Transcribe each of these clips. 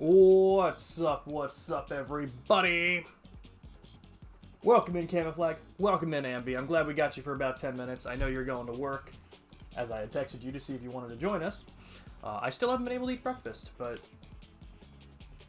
What's up, everybody? Welcome in, Camouflage. Welcome in, Ambi. I'm glad we got you for about 10 minutes. I know you're going to work, as I had texted you to see if you wanted to join us. I still haven't been able to eat breakfast, but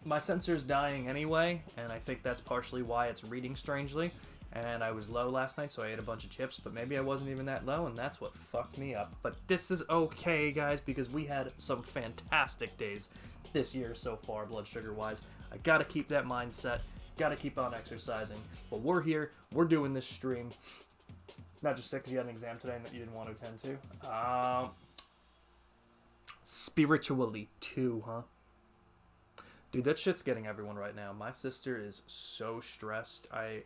my sensor's dying anyway, and I think that's partially why it's reading strangely. And I was low last night, so I ate a bunch of chips, but maybe I wasn't even that low, and that's what fucked me up. But this is okay, guys, because we had some fantastic days this year so far, blood sugar-wise. I gotta keep that mindset, gotta keep on exercising. But we're here, we're doing this stream. Not just sick because you had an exam today and that you didn't want to attend to. Spiritually, too, huh? Dude, that shit's getting everyone right now. My sister is so stressed. I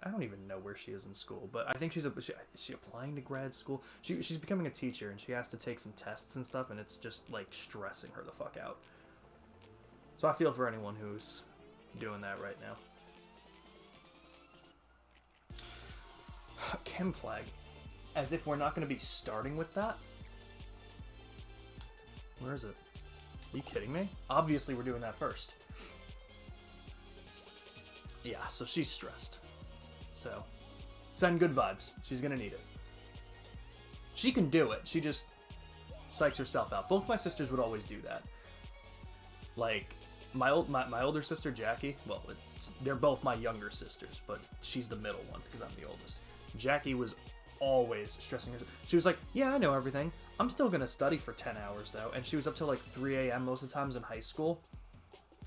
don't even know where she is in school, but I think is she applying to grad school? She's becoming a teacher, and she has to take some tests and stuff, and it's just, like, stressing her the fuck out. So I feel for anyone who's doing that right now. Chem flag. As if we're not going to be starting with that? Where is it? Are you kidding me? Obviously we're doing that first. Yeah, so she's stressed. So, send good vibes. She's gonna need it. She can do it. She just psychs herself out. Both my sisters would always do that. Like, my older sister, Jackie, well, they're both my younger sisters, but she's the middle one because I'm the oldest. Jackie was always stressing herself. She was like, yeah, I know everything. I'm still gonna study for 10 hours, though. And she was up till like 3 a.m. most of the times in high school.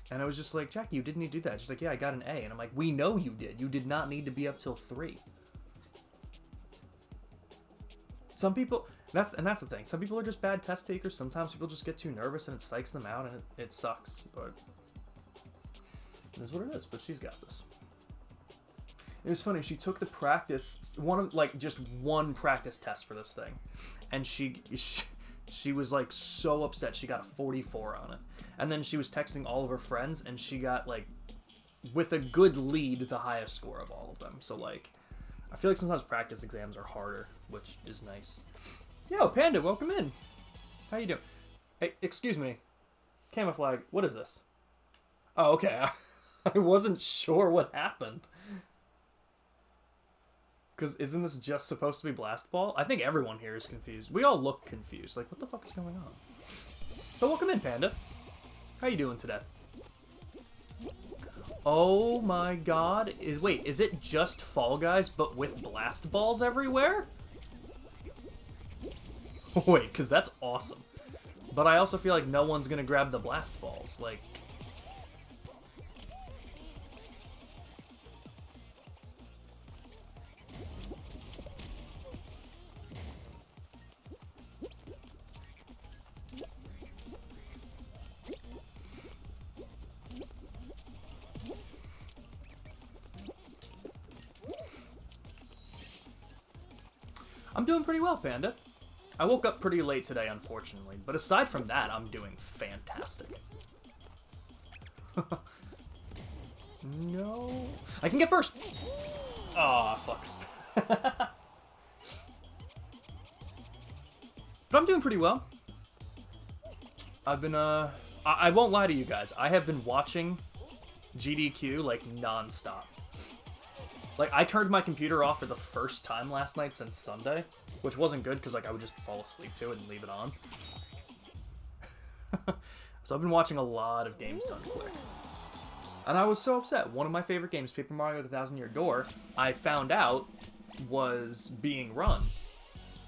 And I was just like, Jackie, you didn't need to do that. She's like, yeah, I got an A. And I'm like, we know you did. You did not need to be up till 3. Some people, that's the thing. Some people are just bad test takers. Sometimes people just get too nervous and it psychs them out and it sucks. But it is what it is. But she's got this. It was funny. She took the practice, just one practice test for this thing. And she was like so upset. She got a 44 on it. And then she was texting all of her friends, and she got, like, with a good lead, the highest score of all of them. So, like, I feel like sometimes practice exams are harder, which is nice. Yo, Panda, welcome in. How you doing? Hey, excuse me. Camouflage, what is this? Oh, okay. I wasn't sure what happened. Because isn't this just supposed to be Blast Ball? I think everyone here is confused. We all look confused. Like, what the fuck is going on? But welcome in, Panda. How you doing today? Oh my god. Wait, is it just Fall Guys, but with Blast Balls everywhere? Wait, because that's awesome. But I also feel like no one's going to grab the Blast Balls. Like... I'm doing pretty well, Panda. I woke up pretty late today, unfortunately. But aside from that, I'm doing fantastic. No. I can get first! Aw, fuck. But I'm doing pretty well. I've been, I won't lie to you guys. I have been watching GDQ, like, non-stop. Like, I turned my computer off for the first time last night since Sunday, which wasn't good because, like, I would just fall asleep to it and leave it on. So I've been watching a lot of games done quick. And I was so upset. One of my favorite games, Paper Mario The Thousand Year Door, I found out was being run.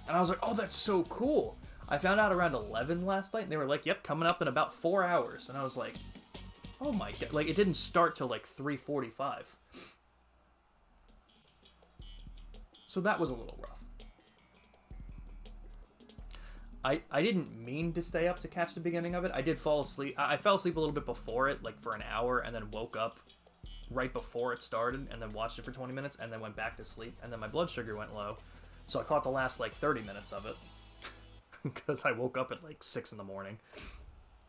And I was like, oh, that's so cool. I found out around 11 last night, and they were like, yep, coming up in about 4 hours. And I was like, oh my god. Like, it didn't start till, like, 3:45. So that was a little rough. I didn't mean to stay up to catch the beginning of it. I did fall asleep. I fell asleep a little bit before it, like for an hour, and then woke up right before it started, and then watched it for 20 minutes, and then went back to sleep, and then my blood sugar went low. So I caught the last, like, 30 minutes of it. Because I woke up at, like, 6 in the morning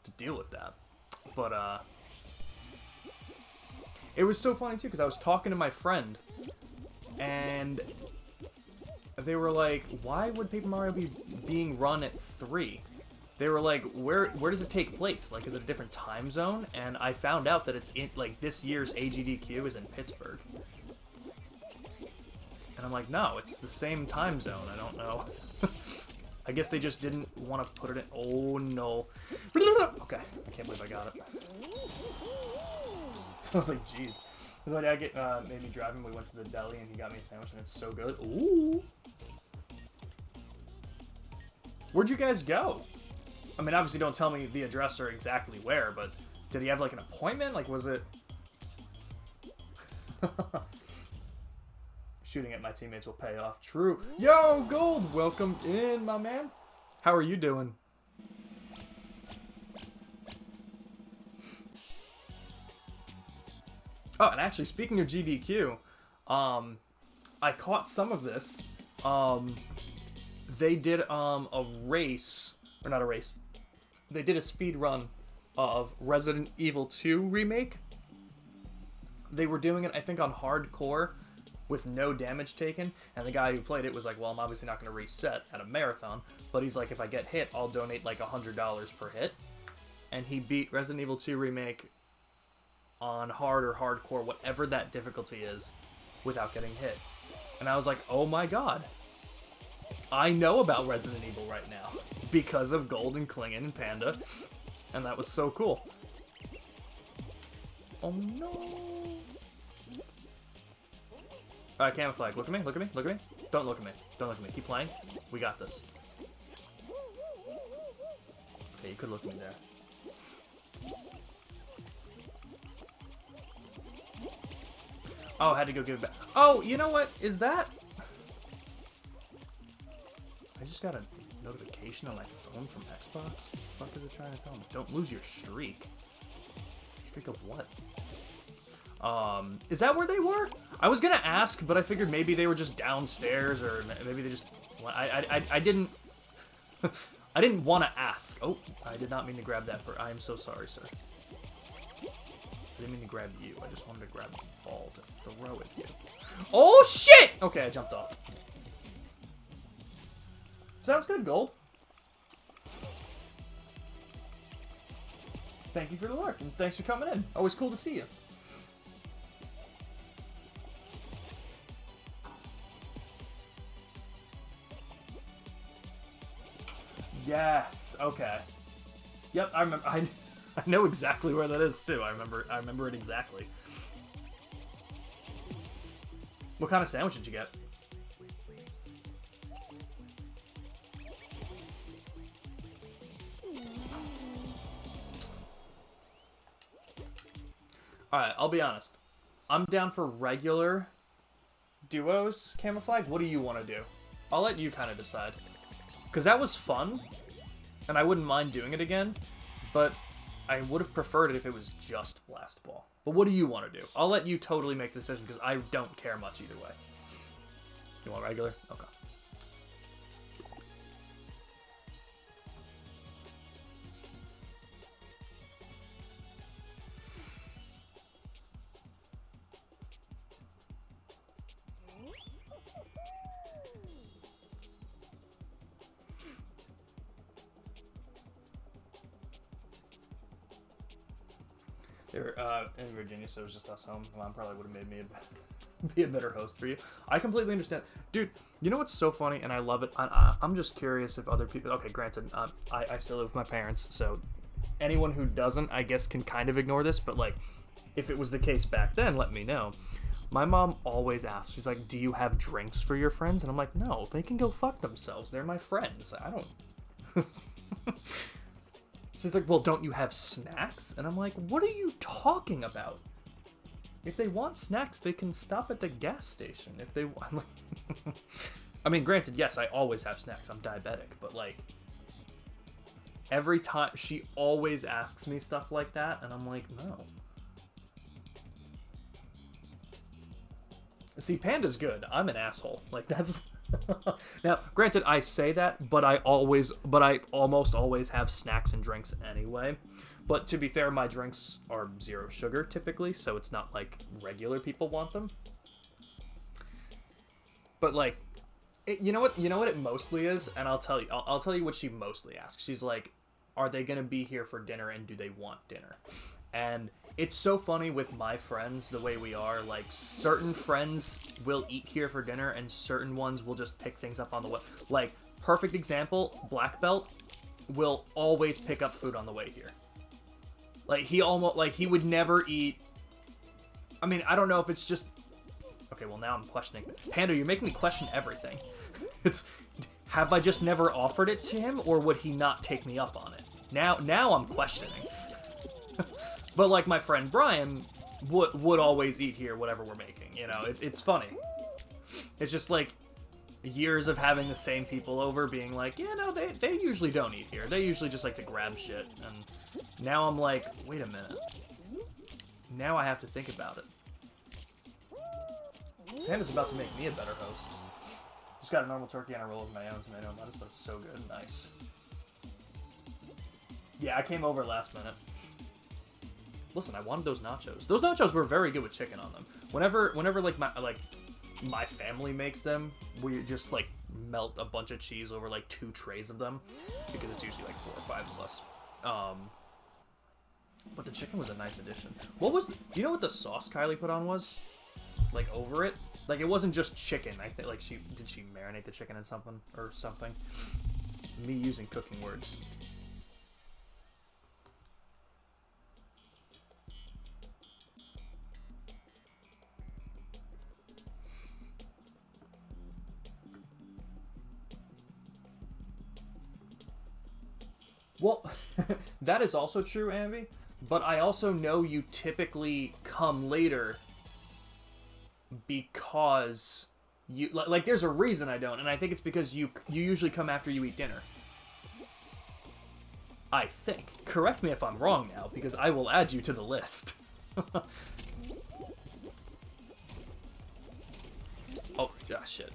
to deal with that. But, it was so funny, too, because I was talking to my friend, and they were like, why would Paper Mario be being run at 3? they were like, where does it take place? Like, is it a different time zone? And I found out that it's in, like, this year's AGDQ is in Pittsburgh. And I'm like, no, it's the same time zone. I don't know. I guess they just didn't want to put it in. Oh, no. Okay, I can't believe I got it. So I was like, jeez. So my dad made me drive him. We went to the deli, and he got me a sandwich, and it's so good. Ooh. Where'd you guys go? I mean, obviously don't tell me the address or exactly where, but did he have, like, an appointment? Like, was it... Shooting at my teammates will pay off. True. Yo, Gold! Welcome in, my man. How are you doing? Oh, and actually, speaking of GDQ, I caught some of this. They did, a race... Or not a race. They did a speed run of Resident Evil 2 remake. They were doing it, I think, on hardcore with no damage taken. And the guy who played it was like, well, I'm obviously not going to reset at a marathon. But he's like, if I get hit, I'll donate like $100 per hit. And he beat Resident Evil 2 remake on hard or hardcore, whatever that difficulty is, without getting hit. And I was like, oh my god. I know about Resident Evil right now because of Gold and Klingon and Panda, and that was so cool. Oh no! Alright, Camouflage, look at me, look at me, look at me. Don't look at me, don't look at me. Keep playing. We got this. Okay, you could look at me there. Oh, I had to go give it back. Oh, you know what? Is that... I just got a notification on my phone from Xbox. What the fuck is it trying to tell me? Don't lose your streak. Streak of what? Is that where they were? I was gonna ask, but I figured maybe they were just downstairs, or maybe they just... I didn't... I didn't want to ask. Oh, I did not mean to grab that. I am so sorry, sir. I didn't mean to grab you. I just wanted to grab the ball to throw at you. Oh, shit! Okay, I jumped off. Sounds good, Gold. Thank you for the lurk, and thanks for coming in. Always cool to see you. Yes. Okay. Yep. I remember. I know exactly where that is too. I remember it exactly. What kind of sandwich did you get? Alright, I'll be honest. I'm down for regular duos, Camouflage. What do you want to do? I'll let you kind of decide. Because that was fun, and I wouldn't mind doing it again, but I would have preferred it if it was just Blast Ball. But what do you want to do? I'll let you totally make the decision, because I don't care much either way. You want regular? Okay. They were in Virginia, so it was just us home. Mom probably would have made me be a better host for you. I completely understand. Dude, you know what's so funny, and I love it? I'm just curious if other people... Okay, granted, I still live with my parents, so anyone who doesn't, I guess, can kind of ignore this, but, like, if it was the case back then, let me know. My mom always asks, she's like, do you have drinks for your friends? And I'm like, no, they can go fuck themselves. They're my friends. I don't... She's like, well, don't you have snacks? And I'm like, what are you talking about? If they want snacks, they can stop at the gas station. If they want... I mean, granted, yes, I always have snacks. I'm diabetic. But, like, every time, she always asks me stuff like that. And I'm like, no. See, Panda's good. I'm an asshole. Like, that's... Now, granted, I say that, but I almost always have snacks and drinks anyway. But to be fair, my drinks are 0 sugar typically, so it's not like regular people want them. But like, you know what it mostly is, and I'll tell you what she mostly asks. She's like, are they going to be here for dinner and do they want dinner? And it's so funny with my friends, the way we are. Like, certain friends will eat here for dinner, and certain ones will just pick things up on the way. Like, perfect example, Black Belt will always pick up food on the way here. Like, he would never eat... I mean, I don't know if it's just... Okay, well, now I'm questioning. Panda, you're making me question everything. It's... Have I just never offered it to him, or would he not take me up on it? Now I'm questioning. But, like, my friend Brian would always eat here, whatever we're making. You know, it's funny. It's just, like, years of having the same people over being like, yeah, no, they usually don't eat here. They usually just like to grab shit. And now I'm like, wait a minute. Now I have to think about it. Panda's about to make me a better host. Just got a normal turkey and a roll of my own tomato and lettuce, but it's so good. Nice. Yeah, I came over last minute. Listen, I wanted those nachos. Those nachos were very good with chicken on them. Whenever like my family makes them, we just like melt a bunch of cheese over like 2 trays of them because it's usually like 4 or 5 of us. But the chicken was a nice addition. Do you know what the sauce Kylie put on was? Like over it? Like it wasn't just chicken. I think like did she marinate the chicken in something or something? Me using cooking words. Well, that is also true, Ambi, but I also know you typically come later because you like there's a reason I don't, and I think it's because you usually come after you eat dinner. I think. Correct me if I'm wrong now, because I will add you to the list. Oh, shit.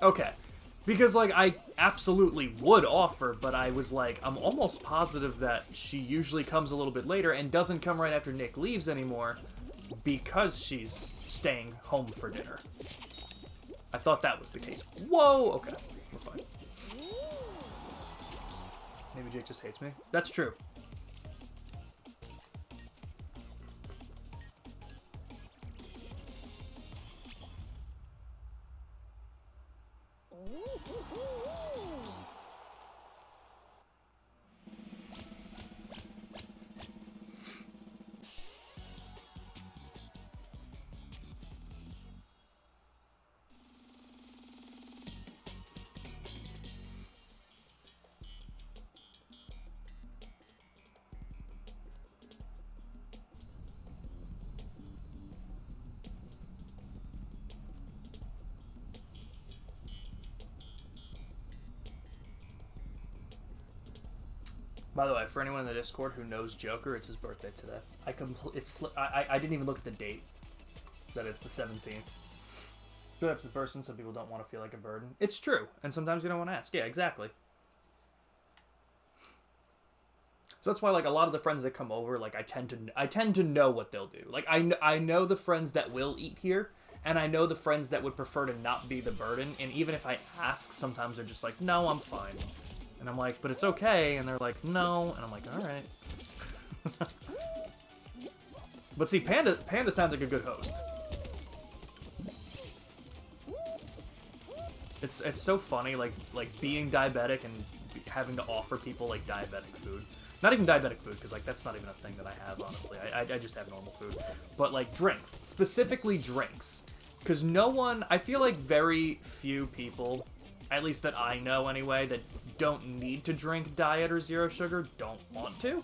Okay. Because, like, I absolutely would offer, but I was like, I'm almost positive that she usually comes a little bit later and doesn't come right after Nick leaves anymore because she's staying home for dinner. I thought that was the case. Whoa! Okay, we're fine. Maybe Jake just hates me. That's true. By the way, for anyone in the Discord who knows Joker, it's his birthday today. I didn't even look at the date. That it's the 17th. Good up to the person. Some people don't want to feel like a burden. It's true, and sometimes you don't want to ask. Yeah, exactly. So that's why, like, a lot of the friends that come over, like, I tend to know what they'll do. Like, I know the friends that will eat here, and I know the friends that would prefer to not be the burden. And even if I ask, sometimes they're just like, "No, I'm fine." And I'm like, "But it's okay," and they're like, "No," and I'm like, "All right." But see, Panda sounds like a good host. It's so funny, like being diabetic and having to offer people like diabetic food. Not even diabetic food, because like that's not even a thing that I have, honestly. I just have normal food. But like drinks, specifically drinks, because I feel like very few people, at least that I know anyway, that don't need to drink diet or zero sugar don't want to.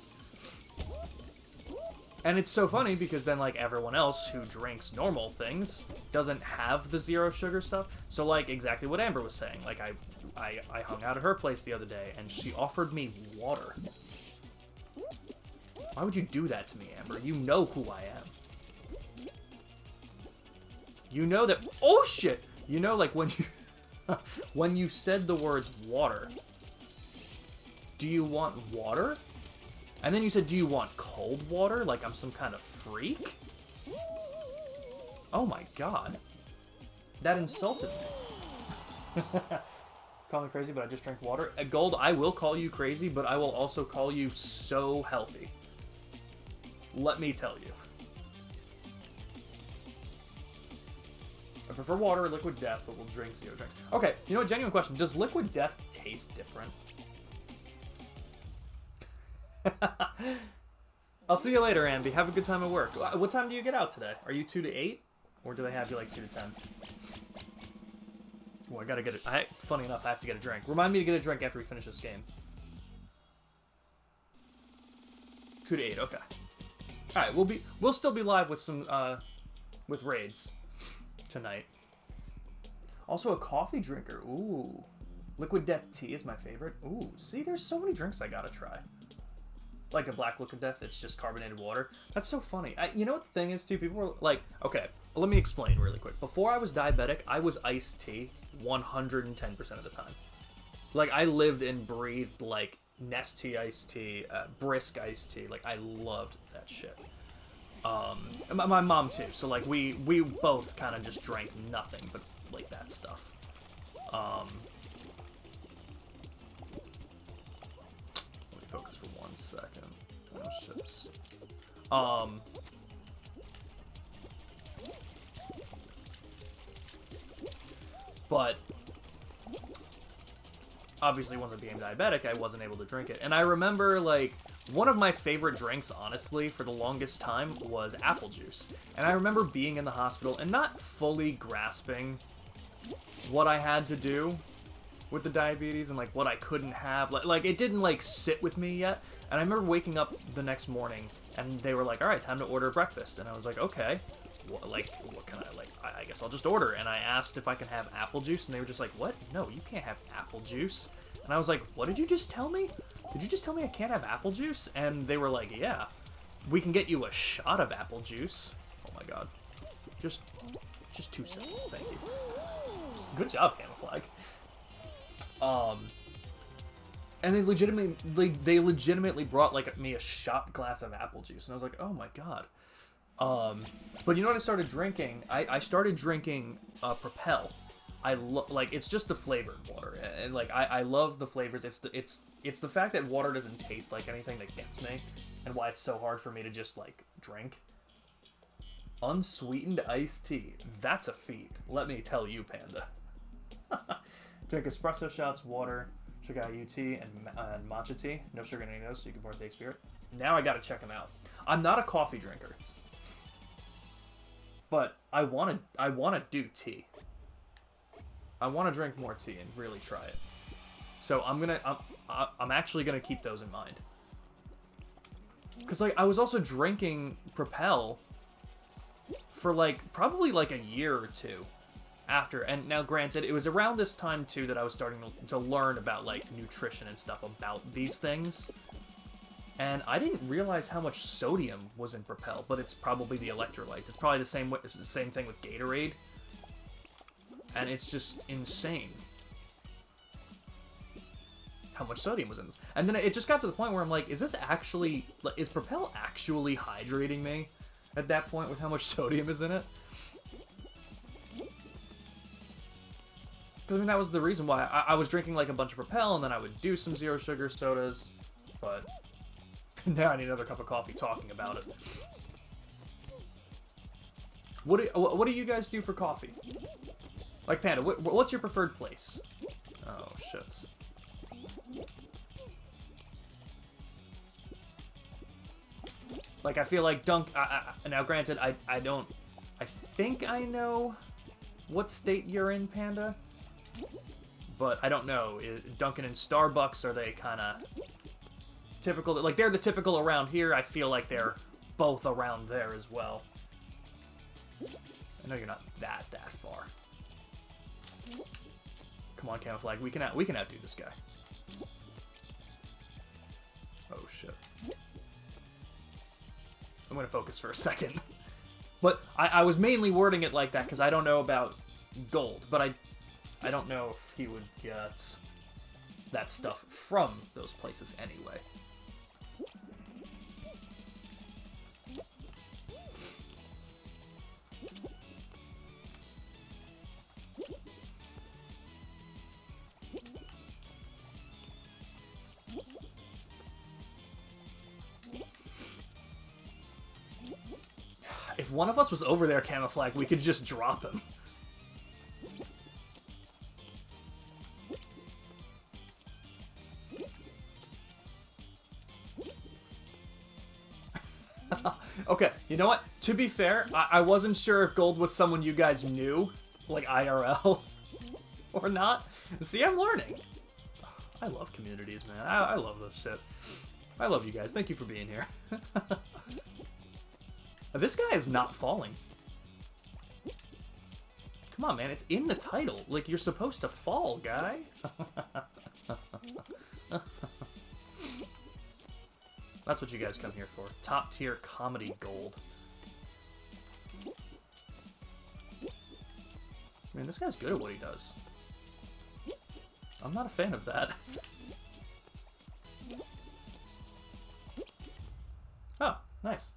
And it's so funny because then, like, everyone else who drinks normal things doesn't have the zero sugar stuff. So, like, exactly what Amber was saying. Like, I hung out at her place the other day, and she offered me water. Why would you do that to me, Amber? You know who I am. You know that... Oh, shit! You know, like, when you... when you said the words water, do you want water? And then you said, do you want cold water? Like I'm some kind of freak? Oh my god. That insulted me. Call me crazy, but I just drank water. At Gold, I will call you crazy, but I will also call you so healthy. Let me tell you. I prefer water or Liquid Death, but we'll drink zero drinks. Okay, you know what? Genuine question. Does Liquid Death taste different? I'll see you later, Ambi. Have a good time at work. What time do you get out today? Are you 2 to 8? Or do they have you like 2 to 10? Oh, I gotta get it. Funny enough, I have to get a drink. Remind me to get a drink after we finish this game. 2 to 8, okay. Alright, we'll still be live with some with raids tonight. Also a coffee drinker. Ooh. Liquid Death tea is my favorite. Ooh, see, there's so many drinks I gotta try. Like a black Liquid Death, it's just carbonated water. That's so funny. You know what the thing is, too? People were like, okay, let me explain really quick. Before I was diabetic, I was iced tea 110% of the time. Like, I lived and breathed, like, Nestea iced tea, Brisk iced tea. Like, I loved that shit. My mom, too. So, like, we both kind of just drank nothing but, like, that stuff. Let me focus for 1 second. Oh, shit. But obviously once I became diabetic, I wasn't able to drink it. And I remember, like, one of my favorite drinks, honestly, for the longest time was apple juice. And I remember being in the hospital and not fully grasping what I had to do with the diabetes and, like, what I couldn't have. Like, it didn't, like, sit with me yet. And I remember waking up the next morning, and they were like, all right, time to order breakfast. And I was like, okay, what can I, like, I guess I'll just order. And I asked if I can have apple juice, and they were just like, what? No, you can't have apple juice. And I was like, what did you just tell me? Did you just tell me I can't have apple juice? And they were like, yeah, we can get you a shot of apple juice. Oh my god. Just 2 seconds, thank you. Good job, Camouflage. And they legitimately brought, like, me a shot glass of apple juice, and I was like, oh my god. But you know what I started drinking? I started drinking Propel. Like, it's just the flavored water, and like I love the flavors. It's the fact that water doesn't taste like anything that gets me, and why it's so hard for me to just, like, drink. Unsweetened iced tea. That's a feat. Let me tell you, Panda. Drink espresso shots, water, sugar UT, and matcha tea. No sugar in any of those, so you can partake spirit. Now I gotta check them out. I'm not a coffee drinker, but I wanna do tea. I wanna drink more tea and really try it. So I'm actually gonna keep those in mind. Cause, like, I was also drinking Propel for, like, probably like a year or two after. And now, granted, it was around this time too that I was starting to learn about, like, nutrition and stuff about these things. And I didn't realize how much sodium was in Propel, but it's probably the electrolytes. It's probably the same thing with Gatorade. And it's just insane how much sodium was in this. And then it just got to the point where I'm like, is Propel actually hydrating me at that point with how much sodium is in it? Because, I mean, that was the reason why I was drinking, like, a bunch of Propel, and then I would do some zero sugar sodas, but now I need another cup of coffee talking about it. What do you guys do for coffee? Like, Panda, what's your preferred place? Oh, shits. Like, I feel like now, granted, I think I know what state you're in, Panda, but I don't know. Dunkin' and Starbucks, are they kind of typical? Like, they're the typical around here. I feel like they're both around there as well. I know you're not that far. Come on, Camouflage. We can outdo this guy. Oh, shit. I'm going to focus for a second. But I was mainly wording it like that because I don't know about Gold. But I don't know if he would get that stuff from those places anyway. one of us was over there, Camouflage, we could just drop him. Okay, you know what? To be fair, I wasn't sure if Gold was someone you guys knew, like IRL, or not. See, I'm learning. I love communities, man. I love this shit. I love you guys. Thank you for being here. This guy is not falling. Come on, man. It's in the title. Like, you're supposed to fall, guy. That's what you guys come here for. Top tier comedy gold. Man, this guy's good at what he does. I'm not a fan of that. Oh, nice.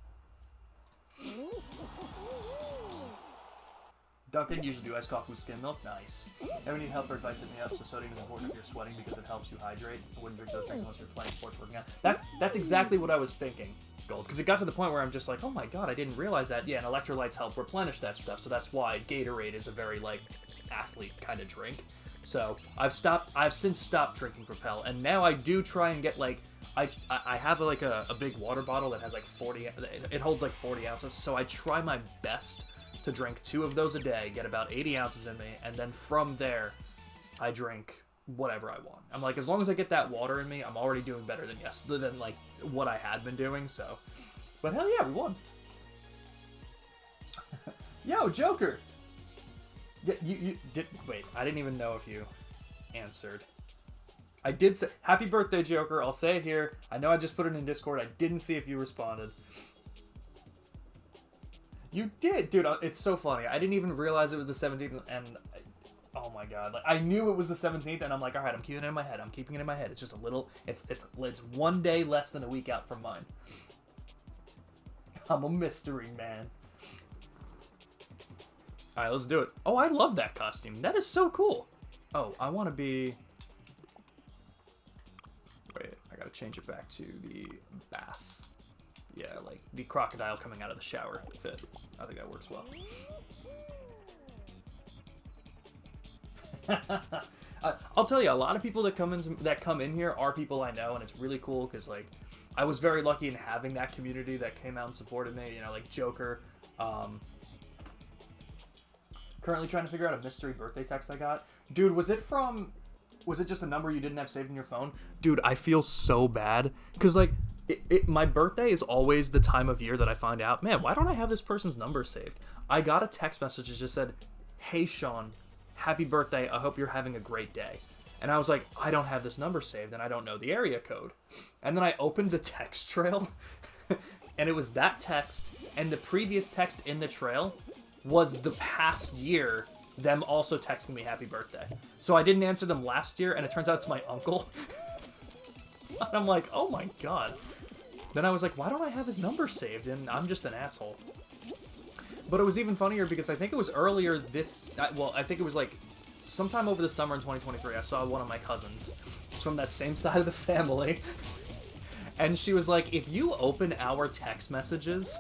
Duncan, usually do iced coffee with skim milk. Nice. Ever need help or advice, hit me up. So sodium is important if you're sweating because it helps you hydrate. I wouldn't drink those drinks unless you're playing sports, working out. That's exactly what I was thinking, Gold. Because it got to the point where I'm just like, oh my god, I didn't realize that. Yeah, and electrolytes help replenish that stuff. So that's why Gatorade is a very, like, athlete kind of drink. So I've since stopped drinking Propel. And now I do try and get, like, I have, like, a big water bottle that has, like, 40... It holds, like, 40 ounces. So I try my best to drink 2 of those a day, get about 80 ounces in me, and then from there, I drink whatever I want. I'm like, as long as I get that water in me, I'm already doing better than like what I had been doing. So, but hell yeah, we won. Yo, Joker. You did wait. I didn't even know if you answered. I did say happy birthday, Joker. I'll say it here. I know I just put it in Discord. I didn't see if you responded. You did, dude. It's so funny. I didn't even realize it was the 17th, and oh my god, like I knew it was the 17th, and I'm like, all right, I'm keeping it in my head. I'm keeping it in my head. It's just a little. It's 1 day less than a week out from mine. I'm a mystery man. All right, let's do it. Oh, I love that costume. That is so cool. Oh, I want to be. Wait, I gotta change it back to the bath. Yeah, like the crocodile coming out of the shower fit. I think that works well. I'll tell you, a lot of people that come in here are people I know, and it's really cool because like I was very lucky in having that community that came out and supported me. You know, like Joker. Currently trying to figure out a mystery birthday text I got. Dude, was it just a number you didn't have saved in your phone? Dude, I feel so bad because like. My birthday is always the time of year that I find out, man, why don't I have this person's number saved? I got a text message that just said, hey, Sean, happy birthday. I hope you're having a great day. And I was like, I don't have this number saved, and I don't know the area code. And then I opened the text trail, and it was that text, and the previous text in the trail was the past year, them also texting me happy birthday. So I didn't answer them last year, and it turns out it's my uncle. And I'm like, oh my god. Then I was like, why don't I have his number saved? And I'm just an asshole. But it was even funnier because I think it was earlier I think it was like sometime over the summer in 2023, I saw one of my cousins from that same side of the family. And she was like, if you open our text messages,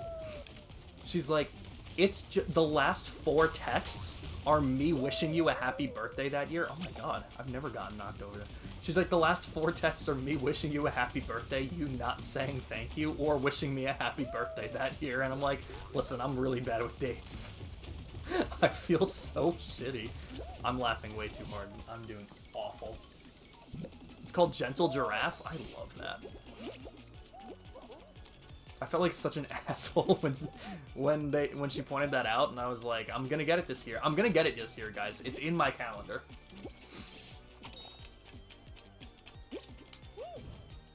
she's like, it's the last 4 texts are me wishing you a happy birthday that year. Oh my god, I've never gotten knocked over. She's like, the last 4 texts are me wishing you a happy birthday, you not saying thank you, or wishing me a happy birthday that year. And I'm like, listen, I'm really bad with dates. I feel so shitty. I'm laughing way too hard. I'm doing awful. It's called Gentle Giraffe. I love that. I felt like such an asshole when she pointed that out, and I was like, I'm gonna get it this year. I'm gonna get it this year, guys. It's in my calendar.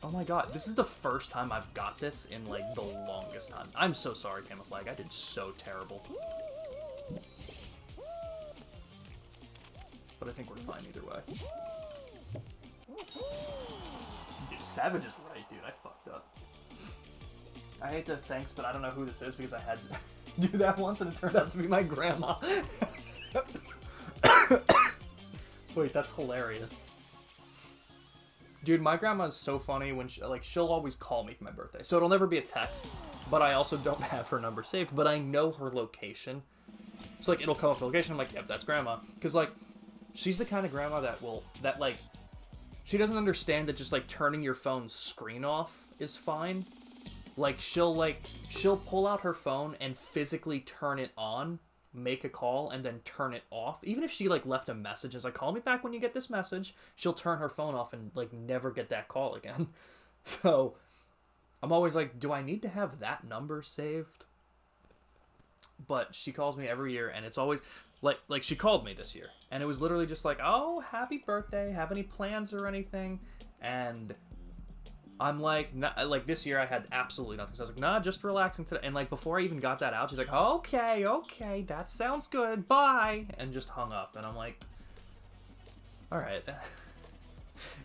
Oh my god, this is the first time I've got this in, like, the longest time. I'm so sorry, Camouflage. I did so terrible. But I think we're fine either way. Dude, Savage is right, dude. I fucked up. I hate the thanks, but I don't know who this is because I had to do that once and it turned out to be my grandma. Wait, that's hilarious. Dude, my grandma's so funny when she'll always call me for my birthday. So it'll never be a text, but I also don't have her number saved, but I know her location. So like it'll come up the location, I'm like, yep, that's grandma. Cause like she's the kind of grandma that like she doesn't understand that just like turning your phone's screen off is fine. Like she'll pull out her phone and physically turn it on, make a call, and then turn it off. Even if she like left a message as like, call me back when you get this message, she'll turn her phone off and like never get that call again. So I'm always like, do I need to have that number saved? But she calls me every year, and it's always like she called me this year, and it was literally just like, oh, happy birthday, have any plans or anything? And I'm like, nah, like this year I had absolutely nothing. So I was like, nah, just relaxing today. And like before I even got that out, she's like, okay, that sounds good, bye, and just hung up. And I'm like, all right.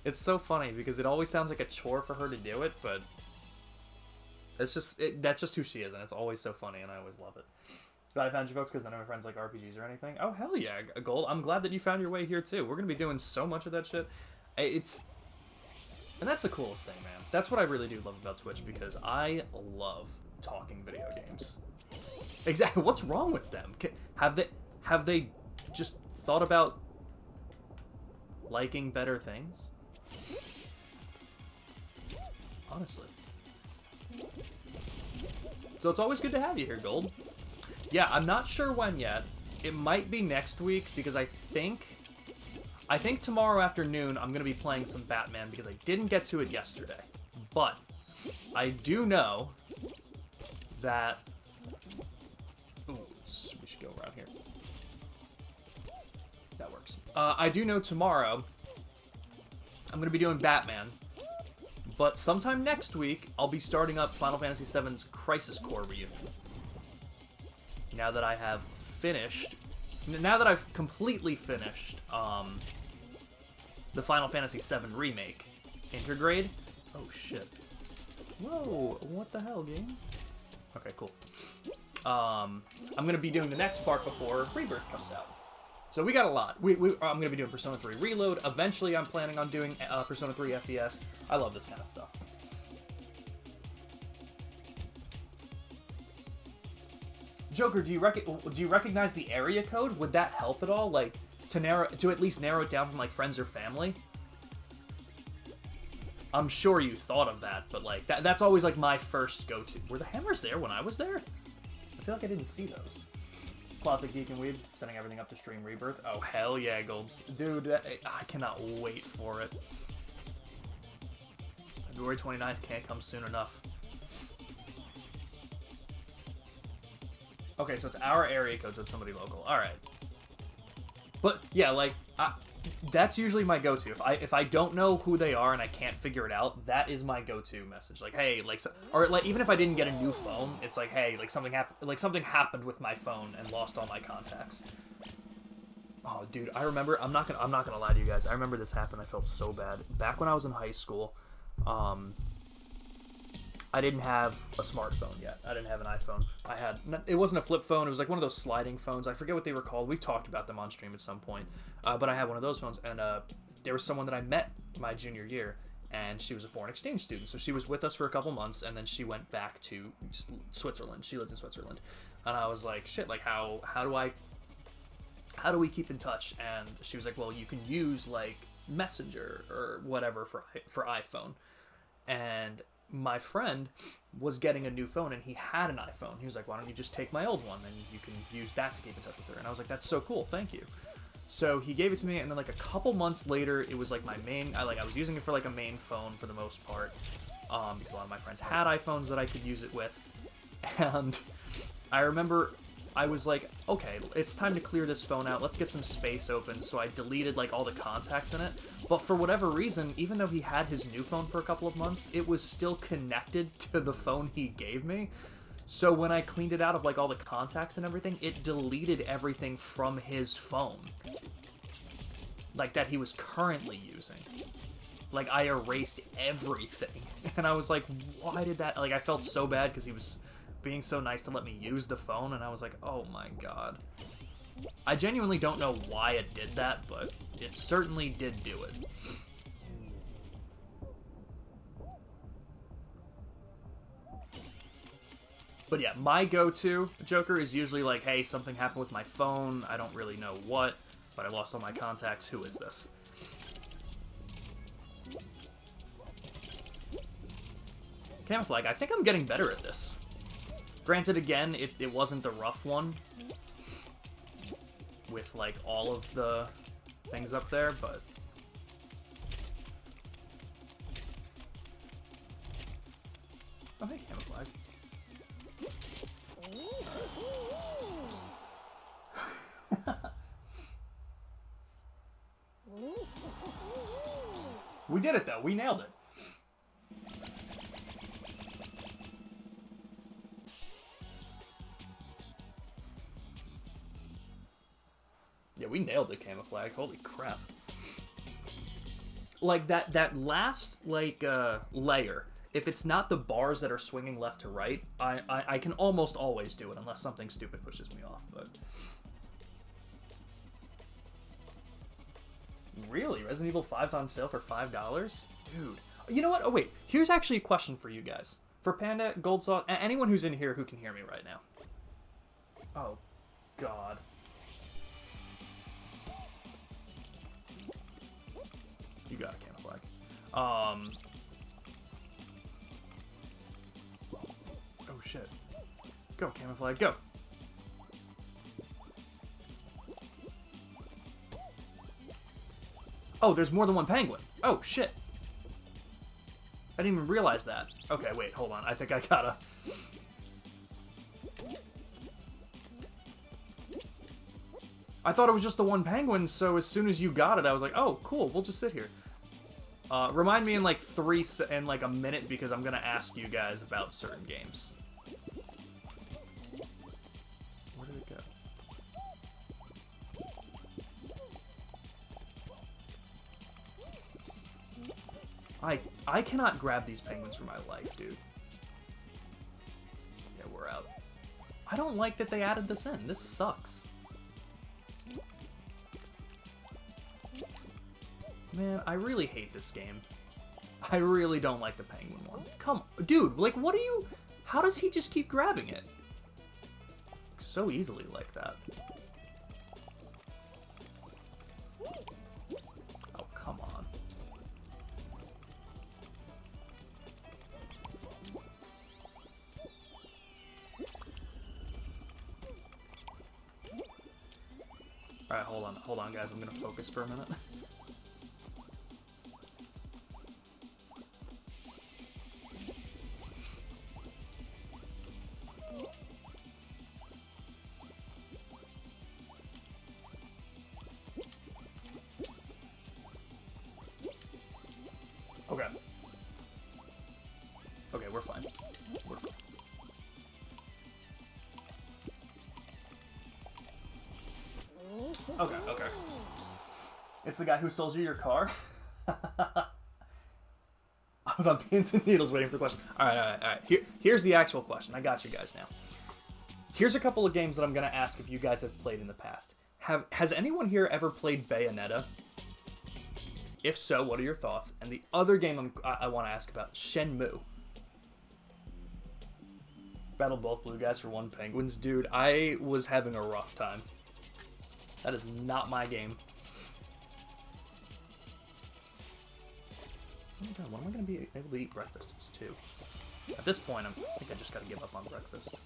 It's so funny because it always sounds like a chore for her to do it, but it's just that's just who she is, and it's always so funny, and I always love it. Glad I found you folks because none of my friends like RPGs or anything. Oh hell yeah, Gold! I'm glad that you found your way here too. We're gonna be doing so much of that shit. And that's the coolest thing, man. That's what I really do love about Twitch, because I love talking video games. Exactly. What's wrong with them? Have they just thought about liking better things? Honestly. So it's always good to have you here, Gold. Yeah, I'm not sure when yet. It might be next week, because I think tomorrow afternoon I'm going to be playing some Batman, because I didn't get to it yesterday. But I do know that... Ooh, we should go around here. That works. I do know tomorrow I'm going to be doing Batman. But sometime next week, I'll be starting up Final Fantasy VII's Crisis Core Reunion. Now that I have finished... Now that I've completely finished the Final Fantasy VII Remake Intergrade. Oh, shit. Whoa, what the hell, game? Okay, cool. I'm going to be doing the next part before Rebirth comes out. So we got a lot. I'm going to be doing Persona 3 Reload. Eventually, I'm planning on doing Persona 3 FES. I love this kind of stuff. Joker, do you recognize the area code? Would that help at all? Like, to at least narrow it down from, like, friends or family? I'm sure you thought of that, but, like, that's always, like, my first go-to. Were the hammers there when I was there? I feel like I didn't see those. Closet Geek and Weeb, setting everything up to stream Rebirth. Oh, hell yeah, Golds. Dude, I cannot wait for it. February 29th can't come soon enough. Okay, so it's our area code, so it's somebody local. Alright. But, yeah, like, that's usually my go-to. If I don't know who they are and I can't figure it out, that is my go-to message. Like, hey, like, or like even if I didn't get a new phone, it's like, hey, like something happened with my phone and lost all my contacts. Oh, dude, I remember. I'm not gonna lie to you guys. I remember this happened. I felt so bad back when I was in high school. I didn't have a smartphone yet. I didn't have an iPhone. It wasn't a flip phone. It was like one of those sliding phones. I forget what they were called. We've talked about them on stream at some point. But I had one of those phones, and there was someone that I met my junior year, and she was a foreign exchange student. So she was with us for a couple months, and then she went back to Switzerland. She lived in Switzerland. And I was like, shit, like how do we keep in touch? And she was like, well, you can use like Messenger or whatever for iPhone. And my friend was getting a new phone, and he had an iPhone. He was like, why don't you just take my old one, and you can use that to keep in touch with her. And I was like, that's so cool, thank you. So he gave it to me, and then like a couple months later, it was like my main, I was using it for like a main phone for the most part, because a lot of my friends had iPhones that I could use it with. And I remember I was like, okay, it's time to clear this phone out. Let's get some space open. So I deleted like all the contacts in it. But for whatever reason, even though he had his new phone for a couple of months, it was still connected to the phone he gave me. So when I cleaned it out of like all the contacts and everything, it deleted everything from his phone. Like that he was currently using. Like I erased everything. And I was like, why did that? Like I felt so bad because he was being so nice to let me use the phone, and I was like, oh my god. I genuinely don't know why it did that, but it certainly did do it. But yeah, my go-to Joker is usually like, hey, something happened with my phone. I don't really know what, but I lost all my contacts. Who is this? Camouflage, I think I'm getting better at this. Granted, again, it wasn't the rough one with, like, all of the things up there, but... Oh, hey, Camouflage. We did it, though. We nailed it. Yeah, we nailed it, Camouflage. Holy crap. Like, that last, like, layer, if it's not the bars that are swinging left to right, I can almost always do it, unless something stupid pushes me off, but... Really? Resident Evil 5's on sale for $5? Dude. You know what? Oh, wait. Here's actually a question for you guys. For Panda, Gold Sauce, anyone who's in here who can hear me right now. Oh, God. You got it, Camouflage. Oh, shit. Go, Camouflage, go. Oh, there's more than one penguin. Oh, shit. I didn't even realize that. Okay, wait, hold on. I think I gotta... I thought it was just the one penguin, so as soon as you got it, I was like, oh, cool, we'll just sit here. Remind me in like a minute, because I'm gonna ask you guys about certain games. Where did it go? I cannot grab these penguins for my life, dude. Yeah, we're out. I don't like that they added this in. This sucks. Man, I really hate this game. I really don't like the penguin one. Come, dude, like, what are you... How does he just keep grabbing it? So easily like that. Oh, come on. Alright, hold on, guys. I'm gonna focus for a minute. Okay. Okay, we're fine. We're fine. Okay, okay. It's the guy who sold you your car? I was on pins and needles waiting for the question. Alright. Here's the actual question. I got you guys now. Here's a couple of games that I'm going to ask if you guys have played in the past. Has anyone here ever played Bayonetta? If so, what are your thoughts? And the other game I want to ask about, Shenmue. Battle both blue guys for one penguins. Dude, I was having a rough time. That is not my game. Oh my god, when am I going to be able to eat breakfast? It's 2. At this point, I think I just got to give up on breakfast.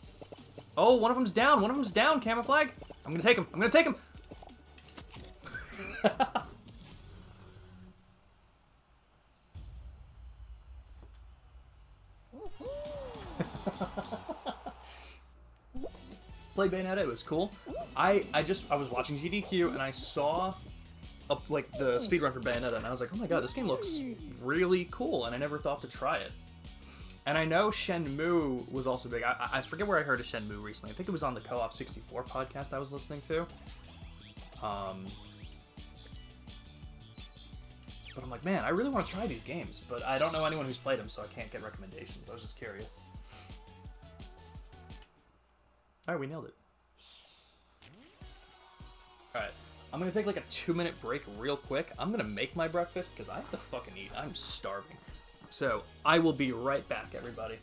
Oh, one of them's down! One of them's down, Camouflage! I'm going to take him! I'm going to take him! Played Bayonetta, it was cool. I was watching GDQ and I saw like the speedrun for Bayonetta and I was like, oh my god, this game looks really cool, and I never thought to try it. And I know Shenmue was also big. I forget where I heard of Shenmue recently. I think it was on the Co-op 64 podcast I was listening to. But I'm like, man, I really want to try these games, but I don't know anyone who's played them, so I can't get recommendations. I was just curious. Alright, we nailed it. Alright, I'm gonna take like a 2-minute break real quick. I'm gonna make my breakfast, because I have to fucking eat. I'm starving. So, I will be right back, everybody.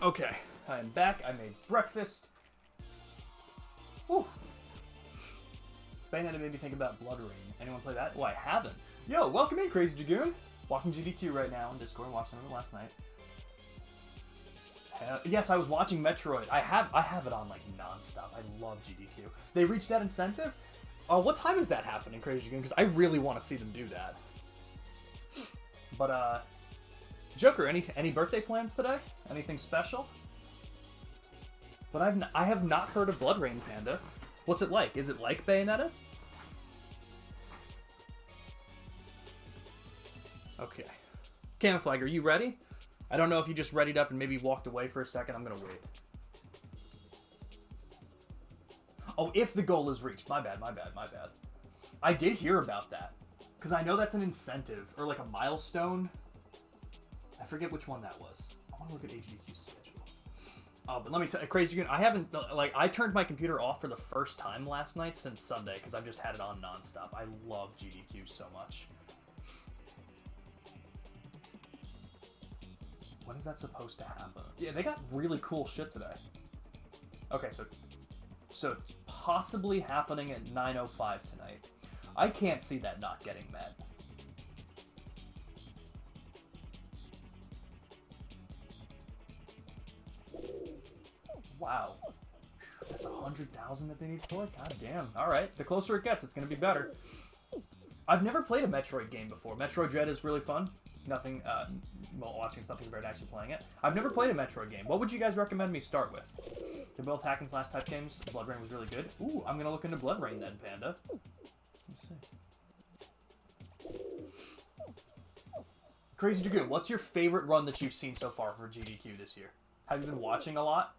Okay, I am back. I made breakfast. Woo. Bayonetta made me think about Blood Rain. Anyone play that? Oh, I haven't. Yo, welcome in, Crazy Dragoon. Watching GDQ right now on Discord. Watched some of it last night. Yes, I was watching Metroid. I have it on like nonstop. I love GDQ. They reached that incentive. What time is that happening, Crazy Dragoon? Because I really want to see them do that. But Joker, any birthday plans today? Anything special? But I have not heard of Blood Rain, Panda. What's it like? Is it like Bayonetta? Okay. Camouflage, are you ready? I don't know if you just readied up and maybe walked away for a second. I'm gonna wait. Oh, if the goal is reached. My bad. I did hear about that. Because I know that's an incentive, or like a milestone. I forget which one that was. I want to look at HDQ's schedule. Oh, but let me tell you, Crazy Dragoon, I haven't, like, I turned my computer off for the first time last night since Sunday, because I've just had it on nonstop. I love GDQ so much. When is that supposed to happen? Yeah, they got really cool shit today. Okay, so it's possibly happening at 9:05 tonight. I can't see that not getting met. Wow. That's 100,000 that they need for it? God damn. Alright, the closer it gets, it's gonna be better. I've never played a Metroid game before. Metroid Dread is really fun. Nothing, well, watching something compared to actually playing it. I've never played a Metroid game. What would you guys recommend me start with? They're both hack and slash type games. Blood Rain was really good. Ooh, I'm gonna look into Blood Rain then, Panda. Let's see. Crazy Dragoon, what's your favorite run that you've seen so far for GDQ this year? Have you been watching a lot?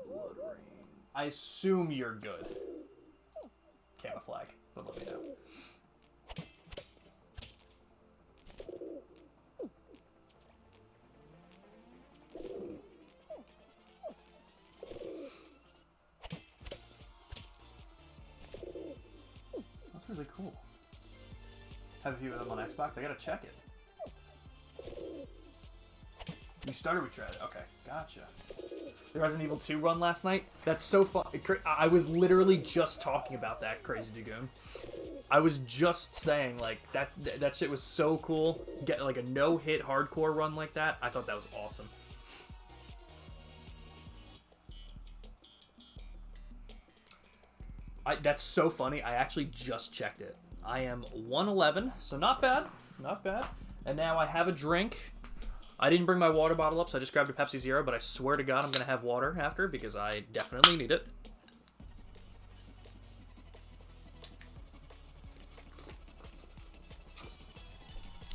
Blood Rain. I assume you're good. Camouflage, but let me know. That's really cool. Have a few of them on Xbox. I gotta check it. You started with Dread. Okay, gotcha. The Resident Evil 2 run last night. That's so fun. I was literally just talking about that, Crazy Dragoon. I was just saying, like, that shit was so cool. Get like a no-hit hardcore run like that. I thought that was awesome. That's so funny. I actually just checked it. I am 111, so not bad. Not bad. And now I have a drink. I didn't bring my water bottle up, so I just grabbed a Pepsi Zero, but I swear to God I'm going to have water after because I definitely need it.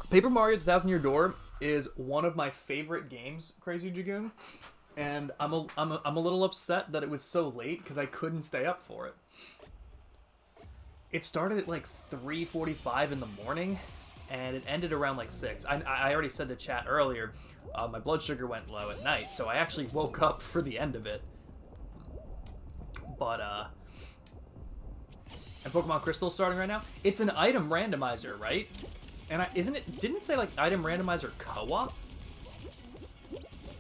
Paper Mario: The 1000-Year Door is one of my favorite games, Crazy Dragoon, and I'm a little upset that it was so late because I couldn't stay up for it. It started at like 3:45 in the morning, and it ended around like 6. I already said to chat earlier, my blood sugar went low at night, so I actually woke up for the end of it. But and Pokemon Crystal's starting right now. It's an item randomizer, right? And didn't it say like item randomizer co-op?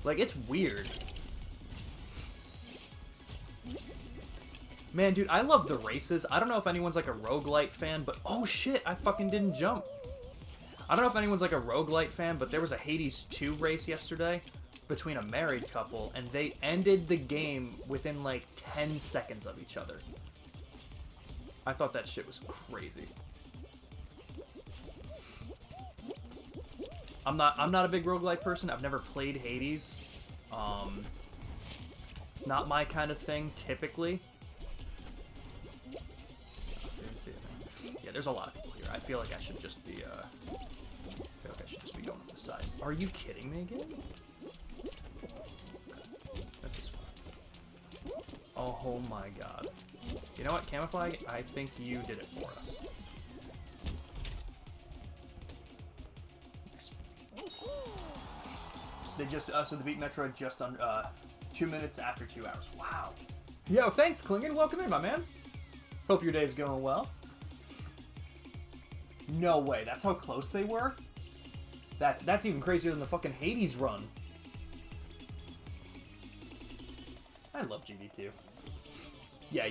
Like, it's weird. Man, dude, I love the races. I don't know if anyone's like a roguelite fan, but oh shit, I fucking didn't jump. I don't know if anyone's like a roguelite fan, but there was a Hades 2 race yesterday between a married couple, and they ended the game within like 10 seconds of each other. I thought that shit was crazy. I'm not a big roguelite person. I've never played Hades. It's not my kind of thing typically. Let's see. Yeah, there's a lot of people here. I feel like I should just be going to the sides. Are you kidding me again? This is fun. Oh my god. You know what, Camouflage? I think you did it for us. They just so the beat Metroid just on 2 minutes after 2 hours. Wow. Yo, thanks, Klingon. Welcome in, my man. Hope your day's going well. No way. That's how close they were? That's even crazier than the fucking Hades run. I love GD2. Yeah,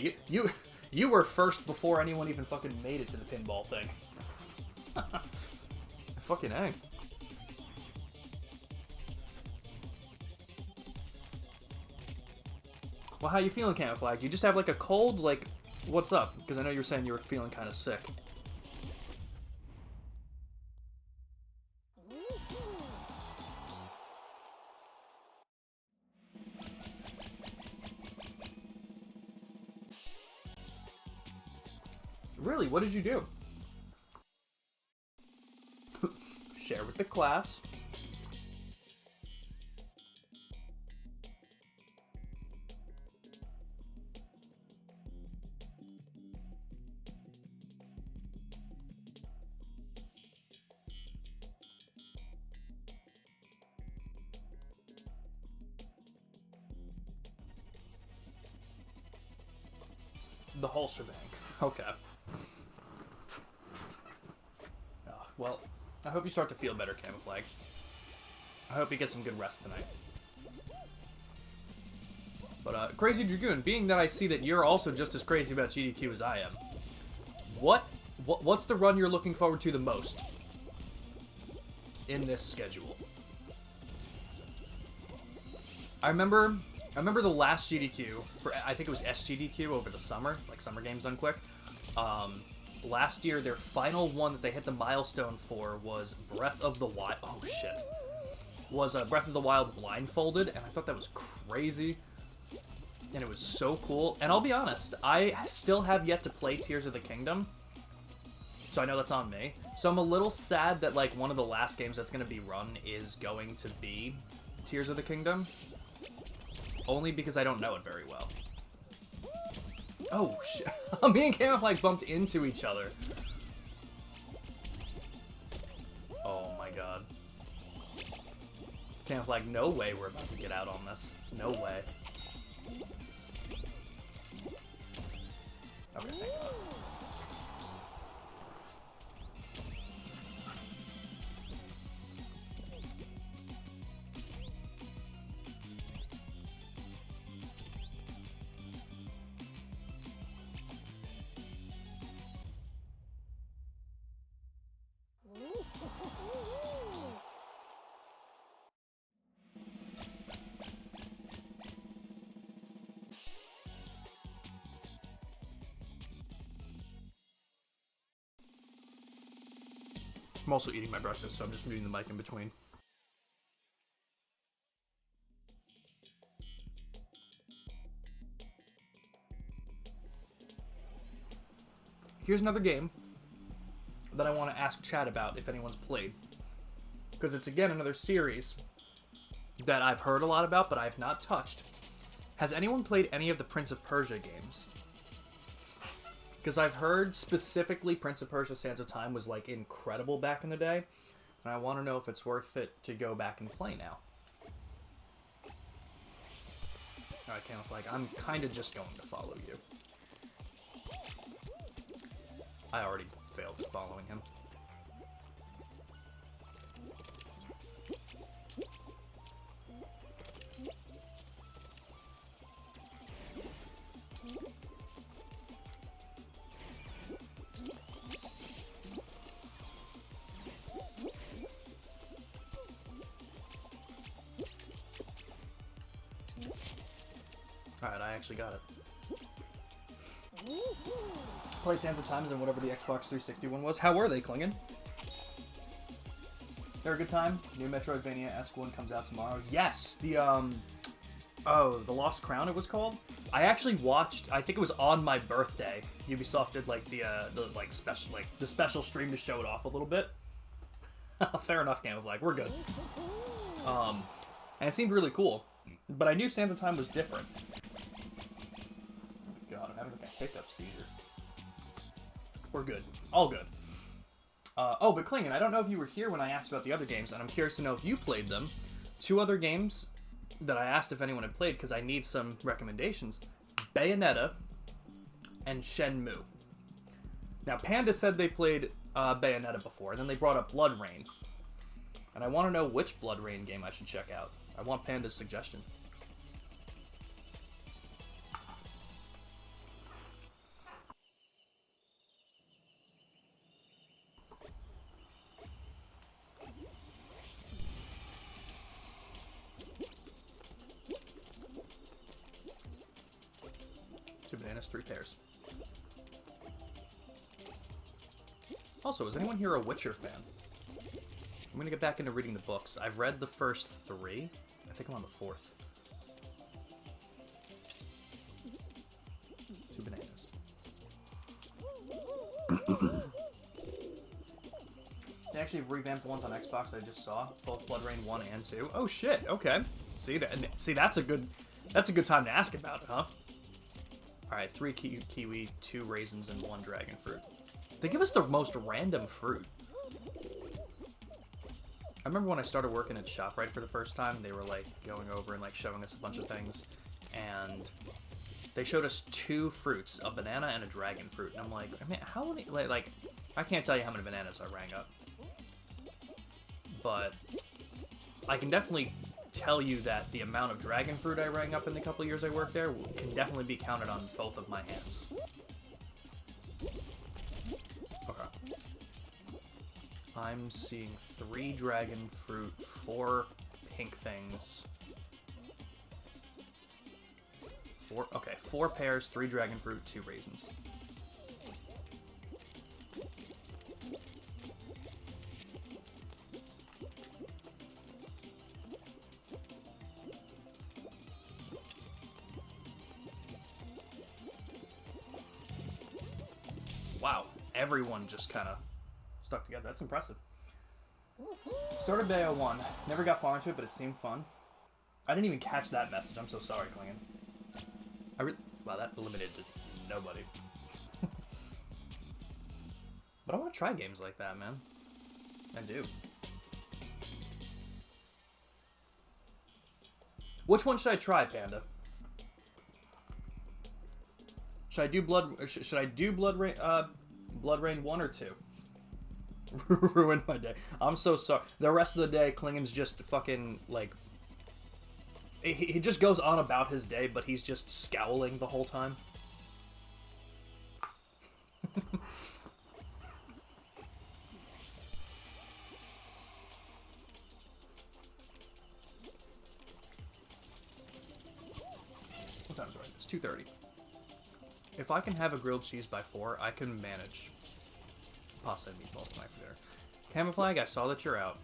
you were first before anyone even fucking made it to the pinball thing. Fucking A. Well, how you feeling, Camouflage? You just have like a cold? Like, what's up? Because I know you were saying you were feeling kind of sick. Really? What did you do? Share with the class. The whole shebang. Okay. Well, I hope you start to feel better, Camouflage. I hope you get some good rest tonight. But, Crazy Dragoon, being that I see that you're also just as crazy about GDQ as I am, what's the run you're looking forward to the most in this schedule? I remember the last GDQ, I think it was SGDQ over the summer, like Summer Games Done Quick. Last year, their final one that they hit the milestone for was Breath of the Wild. Oh, shit. Was Breath of the Wild blindfolded, and I thought that was crazy. And it was so cool. And I'll be honest, I still have yet to play Tears of the Kingdom. So I know that's on me. So I'm a little sad that, like, one of the last games that's going to be run is going to be Tears of the Kingdom. Only because I don't know it very well. Oh, shit. Me and Camouflage bumped into each other. Oh, my God. Camouflage, no way we're about to get out on this. No way. Okay, thank God. I'm also eating my breakfast, so I'm just muting the mic in between. Here's another game that I want to ask chat about if anyone's played. because it's again another series that I've heard a lot about, but I've not touched. Has anyone played any of the Prince of Persia games? Because I've heard specifically Prince of Persia Sands of Time was like incredible back in the day, and I want to know if it's worth it to go back and play now. Alright, Camouflage, I'm kind of just going to follow you. I already failed at following him. Alright, I actually got it. Played Sands of Times and whatever the Xbox 360 one was. How were they, Klingen? They're a good time. New Metroidvania-esque one comes out tomorrow. Yes! The, oh, The Lost Crown it was called? I actually watched, I think it was on my birthday. Ubisoft did, like, the special stream to show it off a little bit. Fair enough, Camouflage. We're good. And it seemed really cool. But I knew Sands of Time was different. God, I'm having like a hiccup seizure. We're good. All good. Oh, but Klingen, I don't know if you were here when I asked about the other games, and I'm curious to know if you played them. 2 other games that I asked if anyone had played, because I need some recommendations. Bayonetta and Shenmue. Now, Panda said they played Bayonetta before, and then they brought up Blood Rain. And I want to know which Blood Rain game I should check out. I want Panda's suggestion. Two bananas, 3 pears. Also, is anyone here a Witcher fan? I'm gonna get back into reading the books. I've read the first 3. I think I'm on the 4th. 2 bananas. They actually have revamped the ones on Xbox I just saw. Both Blood Rain 1 and 2. Oh shit, okay. See that's a good time to ask about it, huh? Alright, 3 kiwi, 2 raisins, and 1 dragon fruit. They give us the most random fruit. I remember when I started working at ShopRite for the first time, they were like going over and like showing us a bunch of things, and they showed us 2 fruits, a banana and a dragon fruit, and I'm like, I mean, how many, like, I can't tell you how many bananas I rang up, but I can definitely tell you that the amount of dragon fruit I rang up in the couple years I worked there can definitely be counted on both of my hands. Okay. I'm seeing 3 dragon fruit, 4 pink things. 4 pears, 3 dragon fruit, 2 raisins. Wow, everyone just kind of stuck together. That's impressive. Started Bayo 1. Never got far into it, but it seemed fun. I didn't even catch that message. I'm so sorry, Klingen. Wow, that eliminated nobody. But I want to try games like that, man. I do. Which one should I try, Panda? Should I do Blood Rain 1 or 2? Ruined my day. I'm so sorry. The rest of the day, Klingen's just fucking, like... He just goes on about his day, but he's just scowling the whole time. What time is it right? It's 2:30. If I can have a grilled cheese by 4, I can manage pasta and meatballs tonight for dinner. Camouflage, I saw that you're out.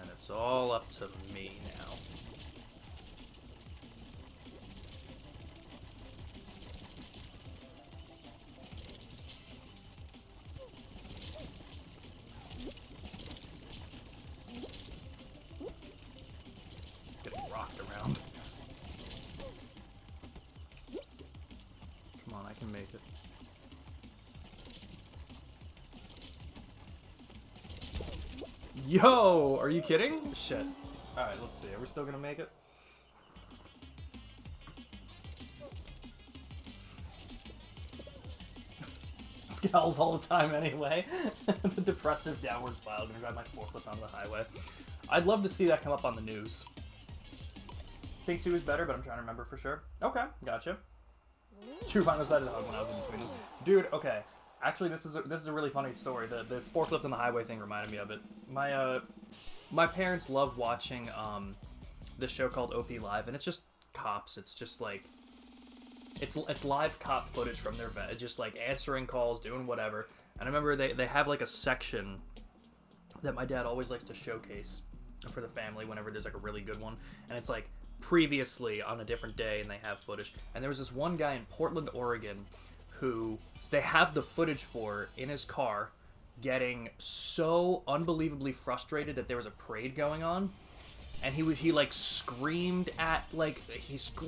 And it's all up to me now. I can make it. Yo! Are you kidding? Shit. Alright, let's see. Are we still gonna make it? Scowls all the time anyway. The depressive downward spiral. Gonna drive my forklift onto the highway. I'd love to see that come up on the news. Think 2 is better, but I'm trying to remember for sure. Okay, gotcha. 2 final-sided hug when I was in between them. Dude, okay. Actually, this is a really funny story. The forklift on the highway thing reminded me of it. My parents love watching this show called OP Live, and it's just cops. It's just like it's live cop footage from their vet, just like answering calls, doing whatever. And I remember they have like a section that my dad always likes to showcase for the family whenever there's like a really good one, and it's like previously on a different day, and they have footage. And there was this one guy in Portland, Oregon, who they have the footage for in his car getting so unbelievably frustrated that there was a parade going on, and he like screamed at, like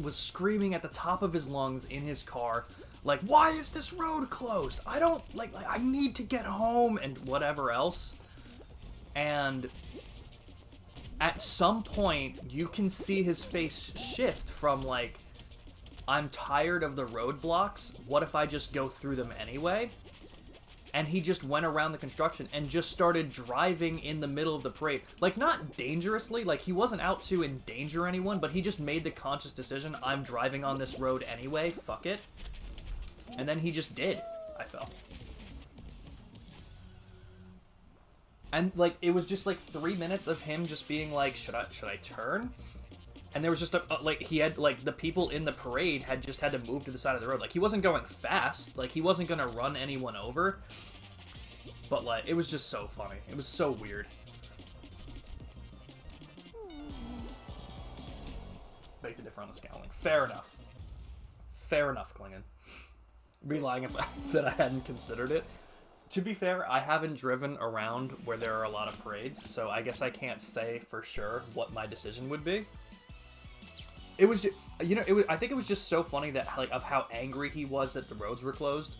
was screaming at the top of his lungs in his car, like, why is this road closed? I don't like I need to get home, and whatever else. And at some point you can see his face shift from like, I'm tired of the roadblocks, what if I just go through them anyway? And he just went around the construction and just started driving in the middle of the parade. Like, not dangerously, like he wasn't out to endanger anyone, but he just made the conscious decision, I'm driving on this road anyway, fuck it. And then he just did, I felt. And like, it was just like 3 minutes of him just being like, should I turn? And there was just like, he had, like, the people in the parade had just had to move to the side of the road. Like, he wasn't going fast. Like, he wasn't gonna run anyone over. But, like, it was just so funny. It was so weird. Beg to differ on the scowling. Fair enough. Fair enough, Klingon. Be lying if I said I hadn't considered it. To be fair, I haven't driven around where there are a lot of parades, so I guess I can't say for sure what my decision would be. It was, you know, I think it was just so funny that, like, of how angry he was that the roads were closed,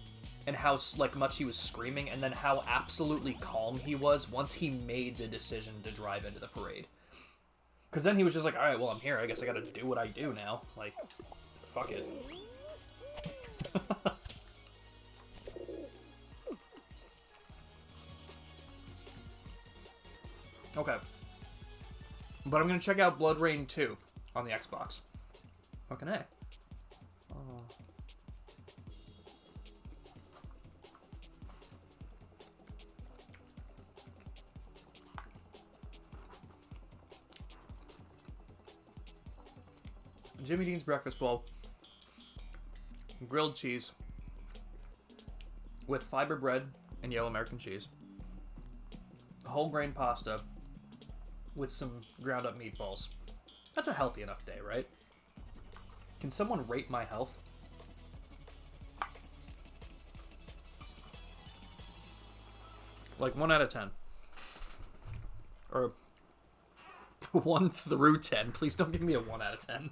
and how, like, much he was screaming, and then how absolutely calm he was once he made the decision to drive into the parade. Because then he was just like, alright, well, I'm here, I guess I gotta do what I do now. Like, fuck it. Okay. But I'm gonna check out Blood Rain 2 on the Xbox. Fucking A. Oh. Jimmy Dean's breakfast bowl. Grilled cheese. With fiber bread and yellow American cheese. Whole grain pasta. With some ground up meatballs. That's a healthy enough day, right? Can someone rate my health? Like 1 out of 10. Or 1 through 10. Please don't give me a 1 out of 10.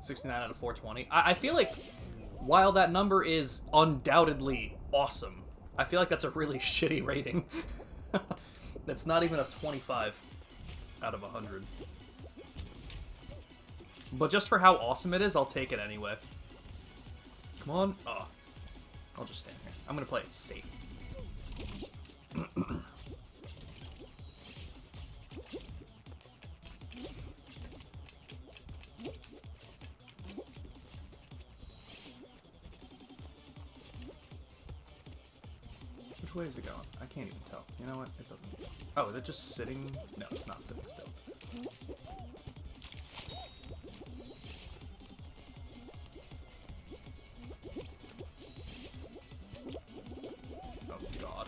$69 out of 420. I feel like, while that number is undoubtedly awesome, I feel like that's a really shitty rating. That's not even a 25 out of 100. But just for how awesome it is, I'll take it anyway. Come on. Oh. I'll just stand here. I'm gonna play it safe. Which way is it going? I can't even tell. You know what? It doesn't. Oh, is it just sitting? No, it's not sitting still. Oh, God.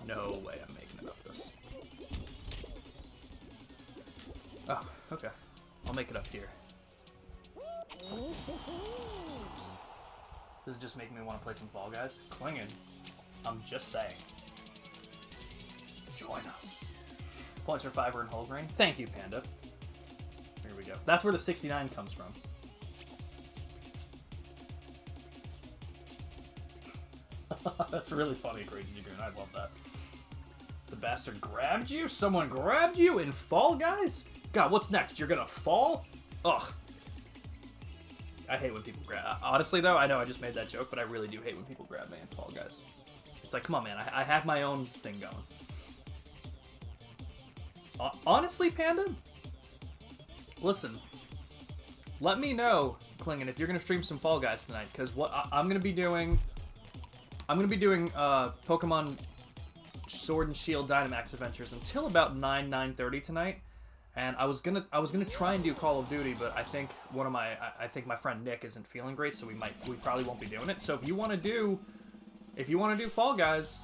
No way I'm making it up this. Oh, okay. I'll make it up here. This is just making me want to play some Fall Guys. Klingon. I'm just saying. Join us. Points for Fiverr and whole grain. Thank you, Panda. Here we go. That's where the 69 comes from. That's really funny, Crazy Dragoon. I love that. The bastard grabbed you? Someone grabbed you in Fall Guys? God, what's next? You're gonna fall? Ugh. I hate when people grab. Honestly, though, I know I just made that joke, but I really do hate when people grab me in Fall Guys. It's like, come on, man. I have my own thing going. Honestly, Panda? Listen. Let me know, Klingon, if you're gonna stream some Fall Guys tonight, because what I'm gonna be doing... I'm gonna be doing Pokemon Sword and Shield Dynamax adventures until about 9:30 tonight, and I was gonna try and do Call of Duty, but I think I think my friend Nick isn't feeling great, so we probably won't be doing it. So if you want to do Fall Guys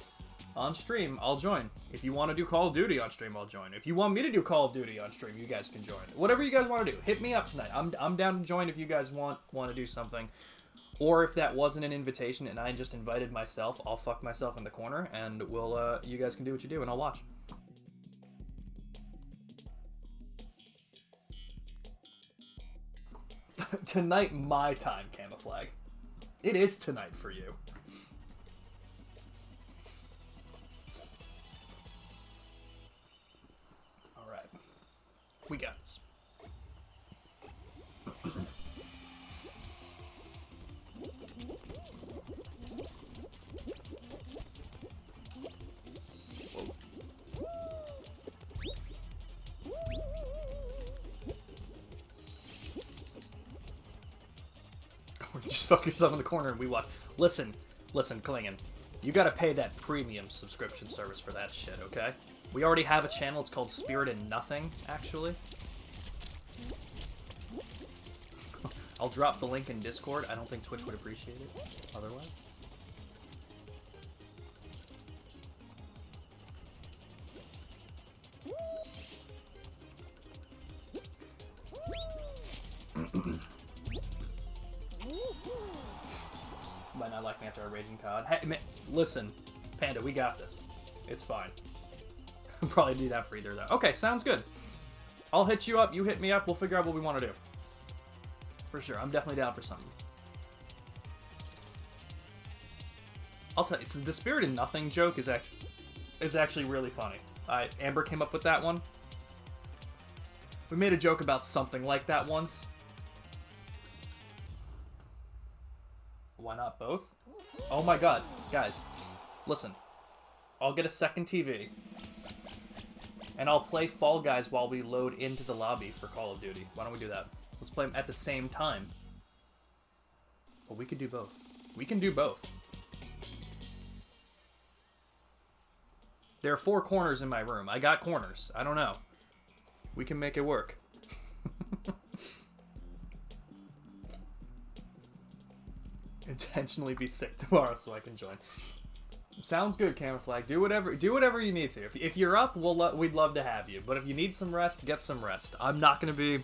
on stream, I'll join. If you want to do Call of Duty on stream, I'll join. If you want me to do Call of Duty on stream, you guys can join. Whatever you guys want to do, hit me up tonight. I'm down to join if you guys want to do something. Or if that wasn't an invitation and I just invited myself, I'll fuck myself in the corner and we'll, you guys can do what you do and I'll watch. Tonight, my time, Camouflage. It is tonight for you. Alright. We got this. Just fuck yourself in the corner and we watch. Listen, Klingon. You gotta pay that premium subscription service for that shit, okay? We already have a channel. It's called Spirit in Nothing, actually. I'll drop the link in Discord. I don't think Twitch would appreciate it otherwise. Might not like me after a raging cod. Hey, man, listen, Panda, we got this. It's fine. Probably do that for either though. Okay, sounds good. I'll hit you up, you hit me up, we'll figure out what we want to do. For sure, I'm definitely down for something. I'll tell you, so the Spirit in Nothing joke is actually really funny. Amber came up with that one. We made a joke about something like that once. Why not both? Oh my god. Guys, listen. I'll get a second TV. And I'll play Fall Guys while we load into the lobby for Call of Duty. Why don't we do that? Let's play them at the same time. Well, we could do both. We can do both. There are 4 corners in my room. I got corners. I don't know. We can make it work. Intentionally be sick tomorrow so I can join. Sounds good, Camouflage. Do whatever you need to. If you're up, we'd love to have you. But if you need some rest, get some rest. I'm not gonna be.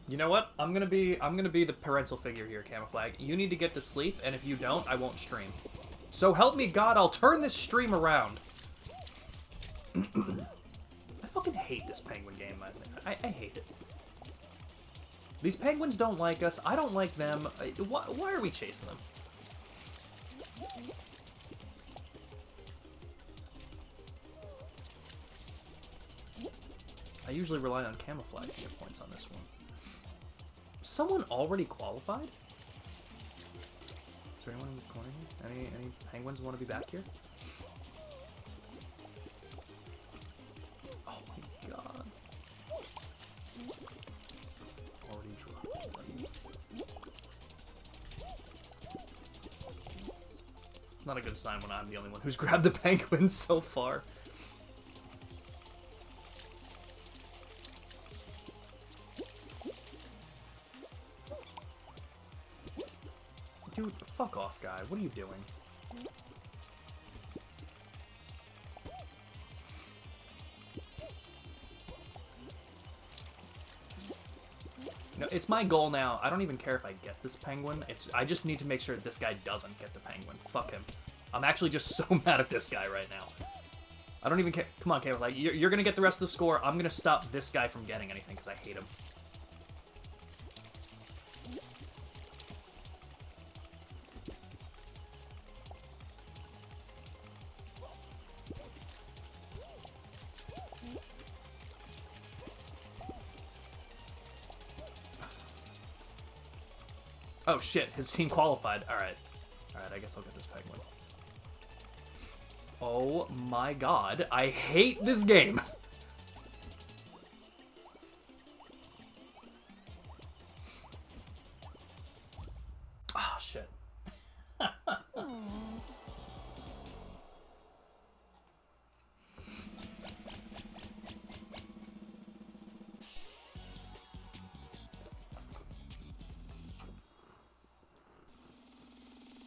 You know what? I'm gonna be the parental figure here, Camouflage. You need to get to sleep, and if you don't, I won't stream. So help me God, I'll turn this stream around. I fucking hate this penguin game. I hate it. These penguins don't like us. I don't like them. Why are we chasing them? I usually rely on Camouflage to get points on this one. Someone already qualified? Is there anyone in the corner here? Any penguins want to be back here? Oh my god. Already dropped. It's not a good sign when I'm the only one who's grabbed the penguins so far. Dude, fuck off, guy. What are you doing? No, it's my goal now. I don't even care if I get this penguin. I just need to make sure that this guy doesn't get the penguin. Fuck him. I'm actually just so mad at this guy right now. I don't even care. Come on, Caleb. Like, you're gonna get the rest of the score. I'm gonna stop this guy from getting anything because I hate him. Oh shit, his team qualified. Alright. Alright, I guess I'll get this penguin. Oh my god, I hate this game. Ah, shit.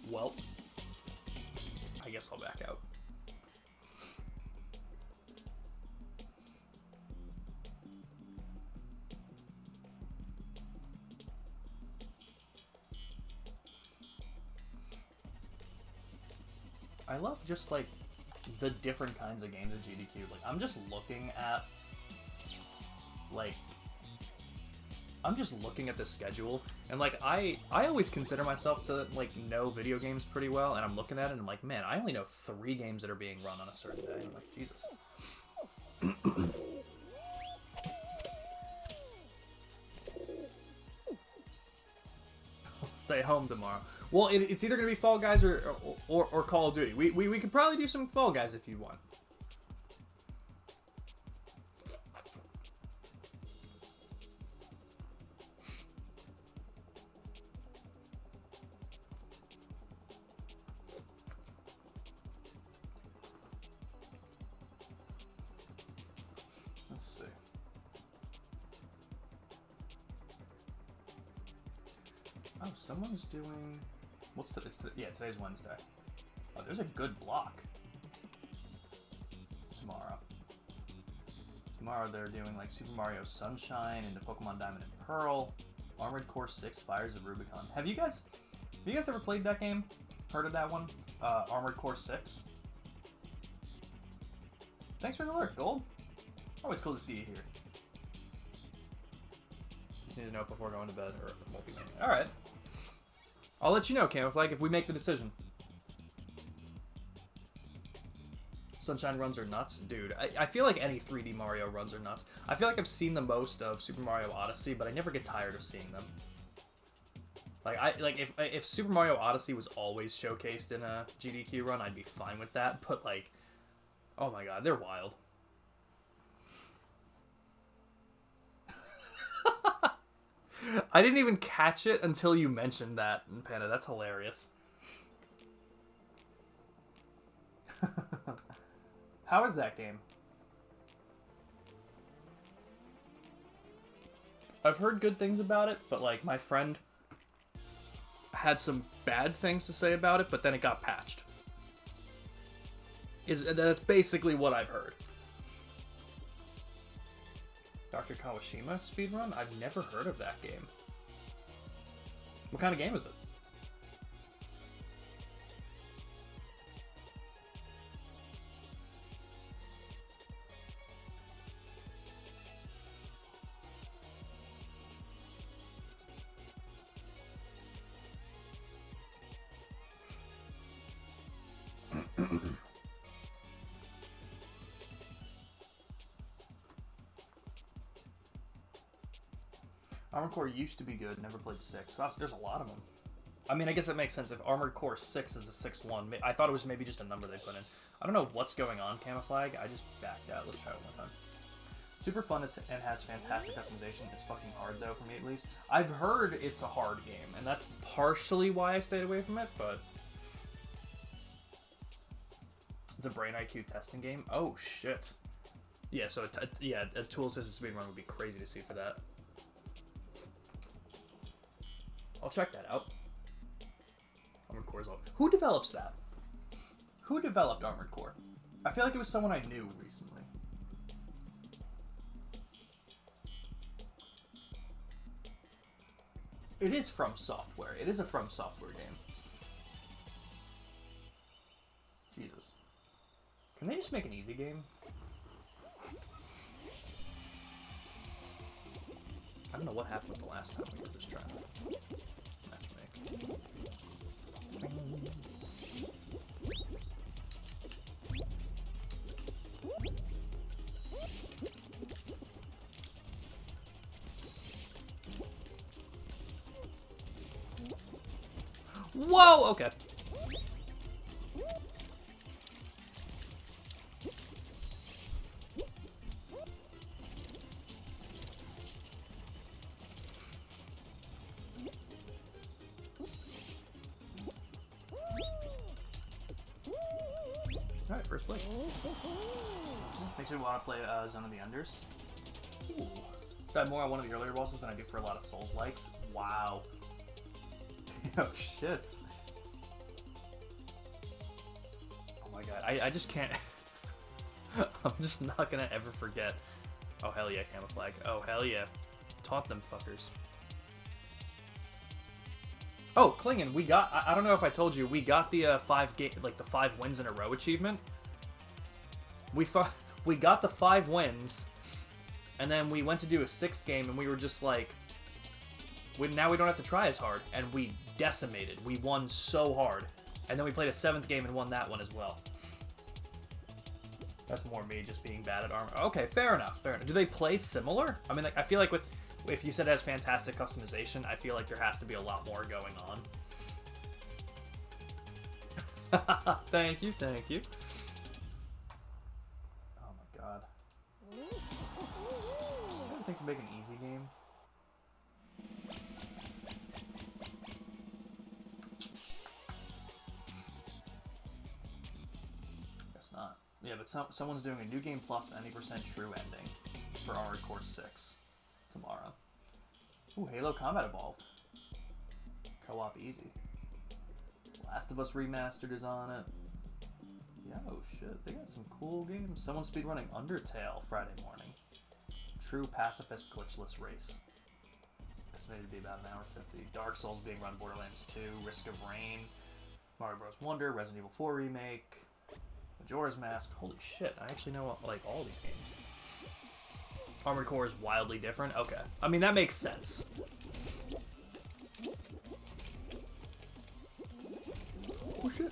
Well, I guess I'll back out. I love just, like, the different kinds of games of GDQ. Like, I'm just looking at, like, the schedule, and, like, I always consider myself to, like, know video games pretty well, and I'm looking at it, and I'm like, man, I only know 3 games that are being run on a certain day. And I'm like, Jesus. Stay home tomorrow. Well, it's either going to be Fall Guys or Call of Duty. We could probably do some Fall Guys if you want. Let's see. Oh, someone's doing... yeah, today's Wednesday. Oh, there's a good block. Tomorrow they're doing, like, Super Mario Sunshine into Pokemon Diamond and Pearl, Armored Core 6, Fires of Rubicon. Have you guys ever played that game? Heard of that one? Armored Core 6? Thanks for the alert, Gold. Always cool to see you here. Just need to know it before going to bed, or it won't be raining. Alright. I'll let you know, Camouflage, if we make the decision. Sunshine runs are nuts. Dude, I feel like any 3D Mario runs are nuts. I feel like I've seen the most of Super Mario Odyssey, but I never get tired of seeing them. Like, if Super Mario Odyssey was always showcased in a GDQ run, I'd be fine with that, but, like, oh my god, they're wild. I didn't even catch it until you mentioned that, Panda. That's hilarious. How is that game? I've heard good things about it, but, like, my friend had some bad things to say about it, but then it got patched. That's basically what I've heard. Dr. Kawashima speedrun? I've never heard of that game. What kind of game is it? Armored Core used to be good, never played 6. Wow, so there's a lot of them. I mean, I guess that makes sense. If Armored Core 6 is the 6th one, I thought it was maybe just a number they put in. I don't know what's going on, Camouflage. I just backed out. Let's try it one more time. Super fun and has fantastic customization. It's fucking hard, though, for me at least. I've heard it's a hard game, and that's partially why I stayed away from it, but... It's a Brain IQ testing game? Oh, shit. Yeah, so, a tool-assisted speedrun would be crazy to see for that. I'll check that out. Armored Core is all... Who develops that? Who developed Armored Core? I feel like it was someone I knew recently. It is From Software. It is a From Software game. Jesus. Can they just make an easy game? I don't know what happened with the last time we were just trying to matchmake. Whoa! Okay. Alright, first place. Makes me want to play Zone of the Unders. Ooh. So I have more on one of the earlier bosses than I do for a lot of Souls likes. Wow. Oh shits. Oh my god. I just can't. I'm just not gonna ever forget. Oh hell yeah, camouflage. Oh hell yeah. Taunt them fuckers. Oh, Klingen, we got. I don't know if I told you, we got the 5 wins in a row achievement. We got the 5 wins, and then we went to do a 6th game, and we were just like, now we don't have to try as hard, and we decimated. We won so hard, and then we played a 7th game and won that one as well. That's more me just being bad at armor. Okay, fair enough. Fair enough. Do they play similar? I mean, like, I feel like if you said it has fantastic customization, I feel like there has to be a lot more going on. Thank you, thank you. Oh my god. I don't think to make an easy game. Guess not. Yeah, but someone's doing a new game plus any % true ending for Armored Core 6 tomorrow. Ooh, Halo Combat Evolved. Co-op easy. Last of Us Remastered is on it. Yeah, oh shit, they got some cool games. Someone's speedrunning Undertale Friday morning. True pacifist glitchless race. Estimated to be about an hour 50. Dark Souls being run Borderlands 2, Risk of Rain, Mario Bros. Wonder, Resident Evil 4 Remake, Majora's Mask. Holy shit, I actually know like all these games. Armored Core is wildly different? Okay. I mean, that makes sense. Oh shit.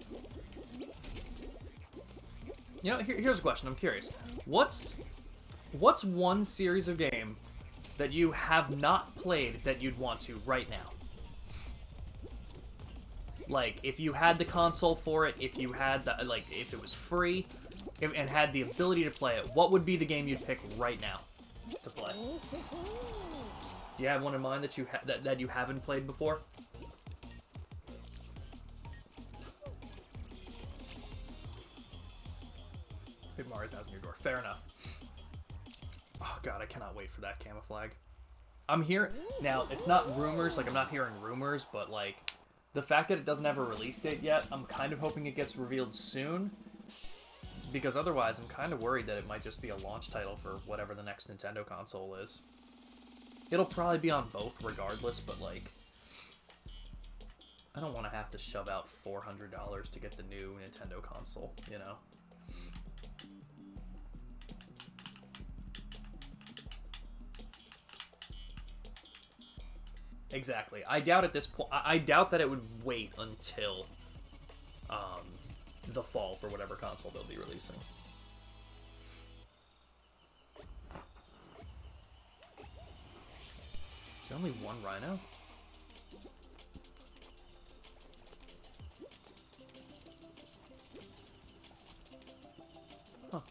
You know, here's a question. I'm curious. What's one series of game that you have not played that you'd want to right now? Like, if you had the console for it, if you had the, like, if it was free, and had the ability to play it, what would be the game you'd pick right now to play? Do you have one in mind that that you haven't played before? Paper Mario 1000 Year Door. Fair enough. Oh god, I cannot wait for that camouflage. I'm here now. It's not rumors. Like, I'm not hearing rumors, but like the fact that it doesn't have a release date yet, I'm kind of hoping it gets revealed soon. Because otherwise, I'm kind of worried that it might just be a launch title for whatever the next Nintendo console is. It'll probably be on both regardless, but like, I don't want to have to shove out $400 to get the new Nintendo console, you know? Exactly. I doubt at this point. I doubt that it would wait until the fall for whatever console they'll be releasing. Is there only one Rhino? Huh.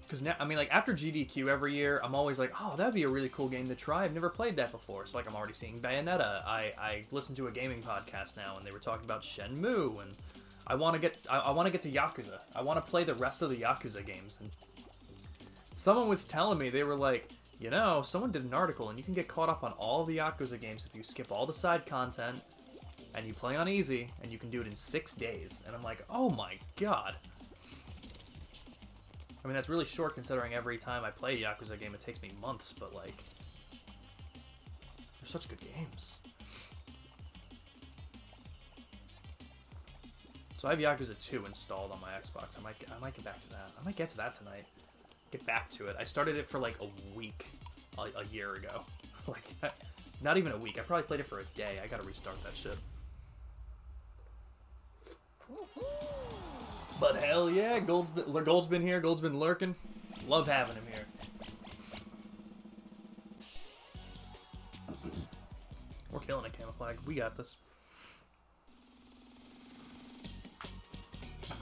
Because now, I mean, like, after GDQ every year, I'm always like, oh, that'd be a really cool game to try. I've never played that before. So, like, I'm already seeing Bayonetta. I listened to a gaming podcast now, and they were talking about Shenmue, and I want to get to Yakuza. I want to play the rest of the Yakuza games. And someone was telling me, they were like, you know, someone did an article, and you can get caught up on all the Yakuza games if you skip all the side content, and you play on easy, and you can do it in 6 days. And I'm like, oh my god. I mean, that's really short considering every time I play a Yakuza game, it takes me months, but, like, they're such good games. So I have Yakuza 2 installed on my Xbox. I might get back to that. I might get to that tonight. Get back to it. I started it for like a week, a year ago. Like, not even a week. I probably played it for a day. I gotta restart that shit. But hell yeah, Gold's been here. Gold's been lurking. Love having him here. We're killing it, Camouflage. We got this.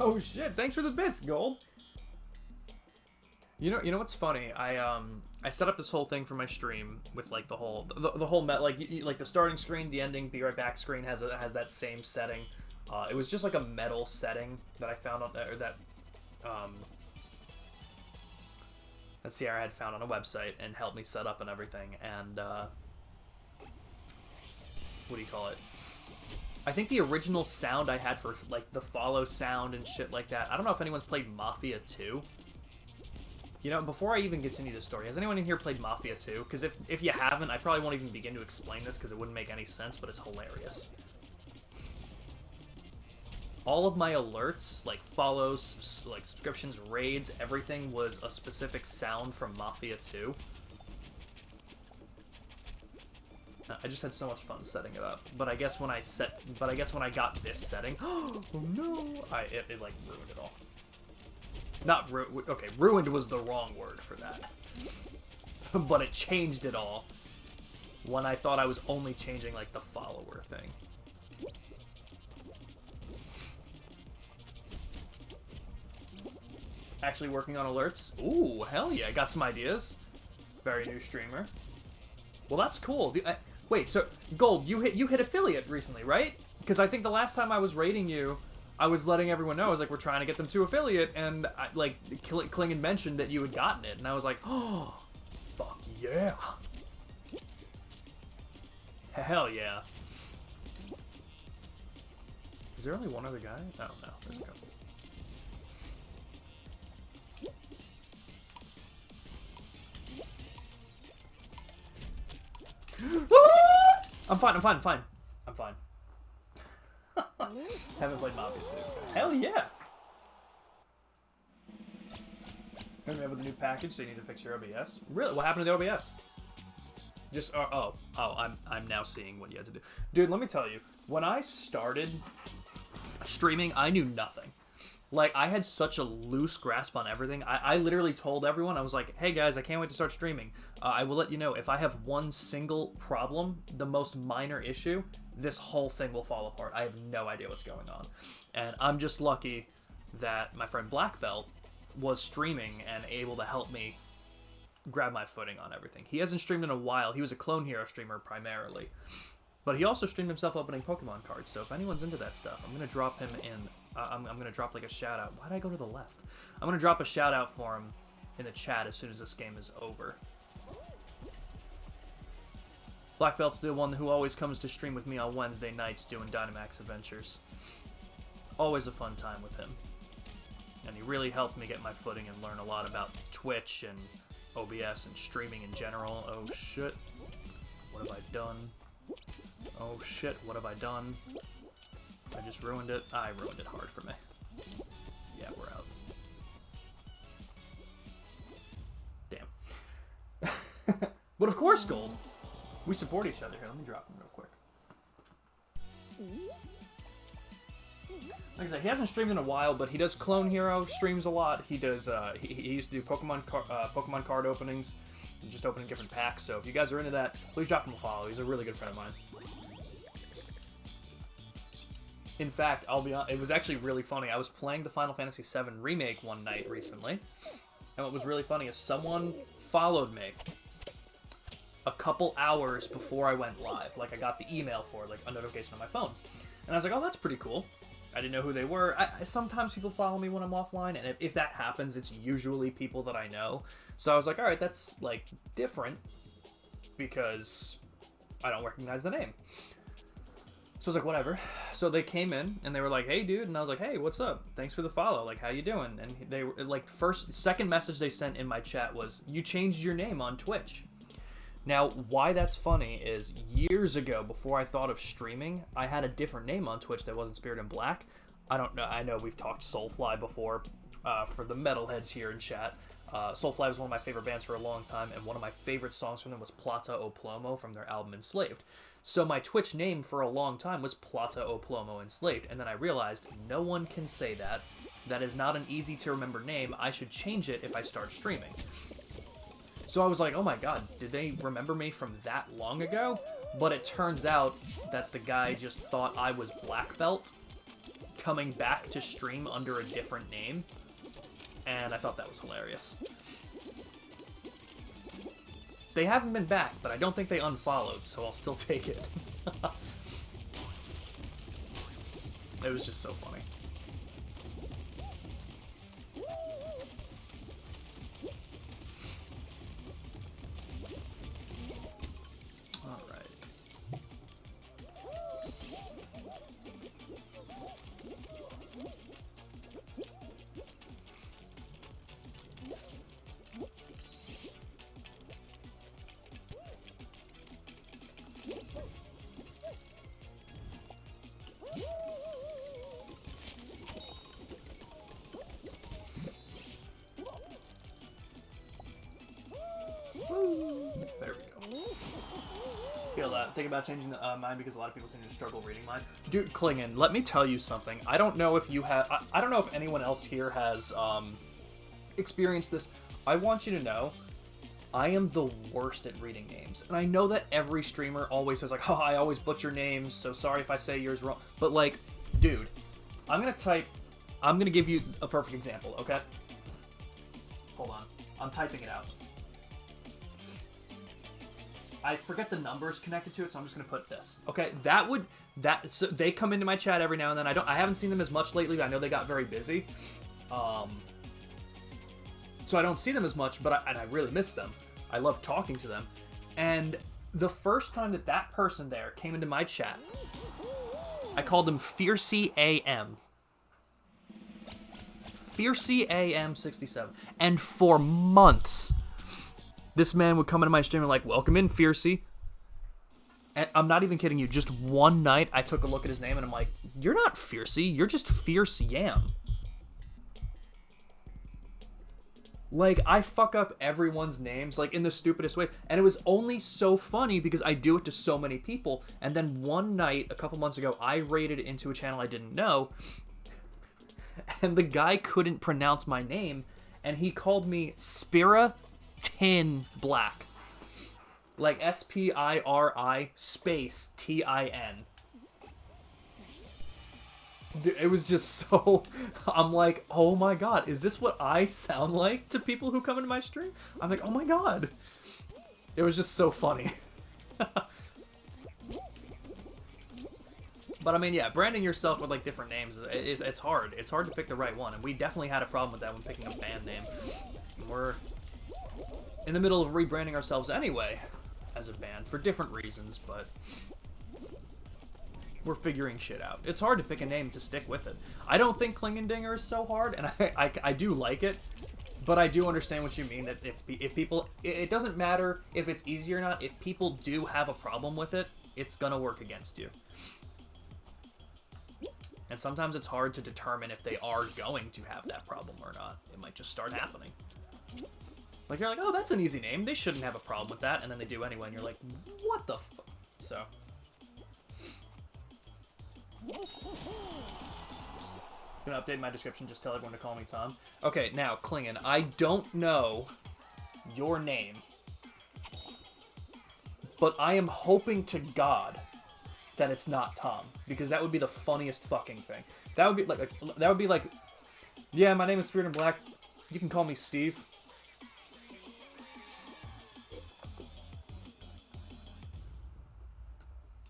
Oh shit! Thanks for the bits, Gold. You know what's funny? I set up this whole thing for my stream with like the whole like the starting screen, the ending, be right back screen has that same setting. It was just like a metal setting that I found on or that Sierra had found on a website and helped me set up and everything. And what do you call it? I think the original sound I had for like the follow sound and shit like that. I don't know if anyone's played Mafia 2. You know, before I even continue the story, has anyone in here played Mafia 2? Because if you haven't, I probably won't even begin to explain this because it wouldn't make any sense, but it's hilarious. All of my alerts, like follows, like subscriptions, raids, everything was a specific sound from Mafia 2. I just had so much fun setting it up. But I guess when I got this setting, oh no, it like ruined it all. Not okay, ruined was the wrong word for that. But it changed it all when I thought I was only changing like the follower thing. Actually working on alerts. Ooh, hell yeah, got some ideas. Very new streamer. Well, that's cool. Wait, so Gold, you hit affiliate recently, right? Because I think the last time I was rating you, I was letting everyone know, I was like, we're trying to get them to affiliate, and Klingon mentioned that you had gotten it, and I was like, oh, fuck yeah. Hell yeah. Is there only one other guy? Oh, no, there's a couple. I'm fine. Haven't played Mafia 2. Hell yeah! Coming up with a new package, so you need to fix your OBS. Really? What happened to the OBS? Just I'm now seeing what you had to do. Dude, let me tell you, when I started streaming, I knew nothing. Like, I had such a loose grasp on everything. I literally told everyone, I was like, hey guys, I can't wait to start streaming. I will let you know, if I have one single problem, the most minor issue, this whole thing will fall apart. I have no idea what's going on. And I'm just lucky that my friend Black Belt was streaming and able to help me grab my footing on everything. He hasn't streamed in a while. He was a Clone Hero streamer primarily. But he also streamed himself opening Pokemon cards, so if anyone's into that stuff, I'm going to drop him in. I'm going to drop like a shout out. Why did I go to the left? I'm going to drop a shout out for him in the chat as soon as this game is over. Black Belt's the one who always comes to stream with me on Wednesday nights doing Dynamax Adventures. Always a fun time with him. And he really helped me get my footing and learn a lot about Twitch and OBS and streaming in general. Oh shit. What have I done? Oh shit, what have I done? I just ruined it. I ruined it hard for me. Yeah, we're out. Damn. But of course, Gold. We support each other here. Let me drop him real quick. Like I said, he hasn't streamed in a while, but he does Clone Hero, streams a lot. He does, he used to do Pokemon card openings, and just opening different packs. So if you guys are into that, please drop him a follow. He's a really good friend of mine. In fact, I'll be honest, it was actually really funny. I was playing the Final Fantasy VII Remake one night recently, and what was really funny is someone followed me a couple hours before I went live. Like, I got the email for, like, a notification on my phone. And I was like, oh, that's pretty cool. I didn't know who they were. Sometimes people follow me when I'm offline, and if that happens, it's usually people that I know. So I was like, alright, that's, like, different, because I don't recognize the name. So I was like, whatever. So they came in, and they were like, hey, dude. And I was like, hey, what's up? Thanks for the follow. Like, how you doing? And they were, like, second message they sent in my chat was, you changed your name on Twitch. Now, why that's funny is years ago, before I thought of streaming, I had a different name on Twitch that wasn't Spirit in Black. I don't know. I know we've talked Soulfly before. For the metalheads here in chat, Soulfly was one of my favorite bands for a long time, and one of my favorite songs from them was Plata o Plomo from their album Enslaved. So my Twitch name for a long time was Plata o Plomo Enslaved, and then I realized no one can say that. That is not an easy to remember name. I should change it if I start streaming. So I was like, oh my god, did they remember me from that long ago? But it turns out that the guy just thought I was Black Belt coming back to stream under a different name. And I thought that was hilarious. They haven't been back, but I don't think they unfollowed, so I'll still take it. It was just so funny. Think about changing the mine because a lot of people seem to struggle reading mine. Dude, Klingon, let me tell you something. I don't know if you have... I don't know if anyone else here has experienced this. I want you to know, I am the worst at reading names. And I know that every streamer always says, like, oh, I always butcher names, so sorry if I say yours wrong. But, like, dude, I'm going to give you a perfect example, okay? Hold on. I'm typing it out. I forget the numbers connected to it, so I'm just gonna put this. Okay, so they come into my chat every now and then. I haven't seen them as much lately, but I know they got very busy. So I don't see them as much, but I really miss them. I love talking to them. And the first time that person there came into my chat, I called him Fiercey AM. Fiercey AM 67. And for months, this man would come into my stream and like, welcome in, Fiercey. And I'm not even kidding you. Just one night, I took a look at his name and I'm like, you're not Fiercey. You're just Fierce Yam. Like, I fuck up everyone's names, like, in the stupidest ways. And it was only so funny because I do it to so many people. And then one night, a couple months ago, I raided into a channel I didn't know. And the guy couldn't pronounce my name. And he called me Spira Tin Black, like SPIRI space TIN. Dude, it was just so... I'm like, oh my god, is this what I sound like to people who come into my stream? I'm like, oh my god. It was just so funny. But I mean, yeah, branding yourself with like different names, it's hard. It's hard to pick the right one, and we definitely had a problem with that when picking a band name. We're in the middle of rebranding ourselves anyway as a band for different reasons, but we're figuring shit out. It's hard to pick a name to stick with it. I don't think Klingendinger is so hard, and I do like it, but I do understand what you mean, that if people... It doesn't matter if it's easy or not. If people do have a problem with it, it's gonna work against you. And sometimes it's hard to determine if they are going to have that problem or not. It might just start happening. Like, you're like, oh, that's an easy name. They shouldn't have a problem with that. And then they do anyway, and you're like, what the fuck? So. Gonna update my description, just tell everyone to call me Tom. Okay, now, Klingon, I don't know your name, but I am hoping to God that it's not Tom, because that would be the funniest fucking thing. That would be like, yeah, my name is Spirit in Black. You can call me Steve.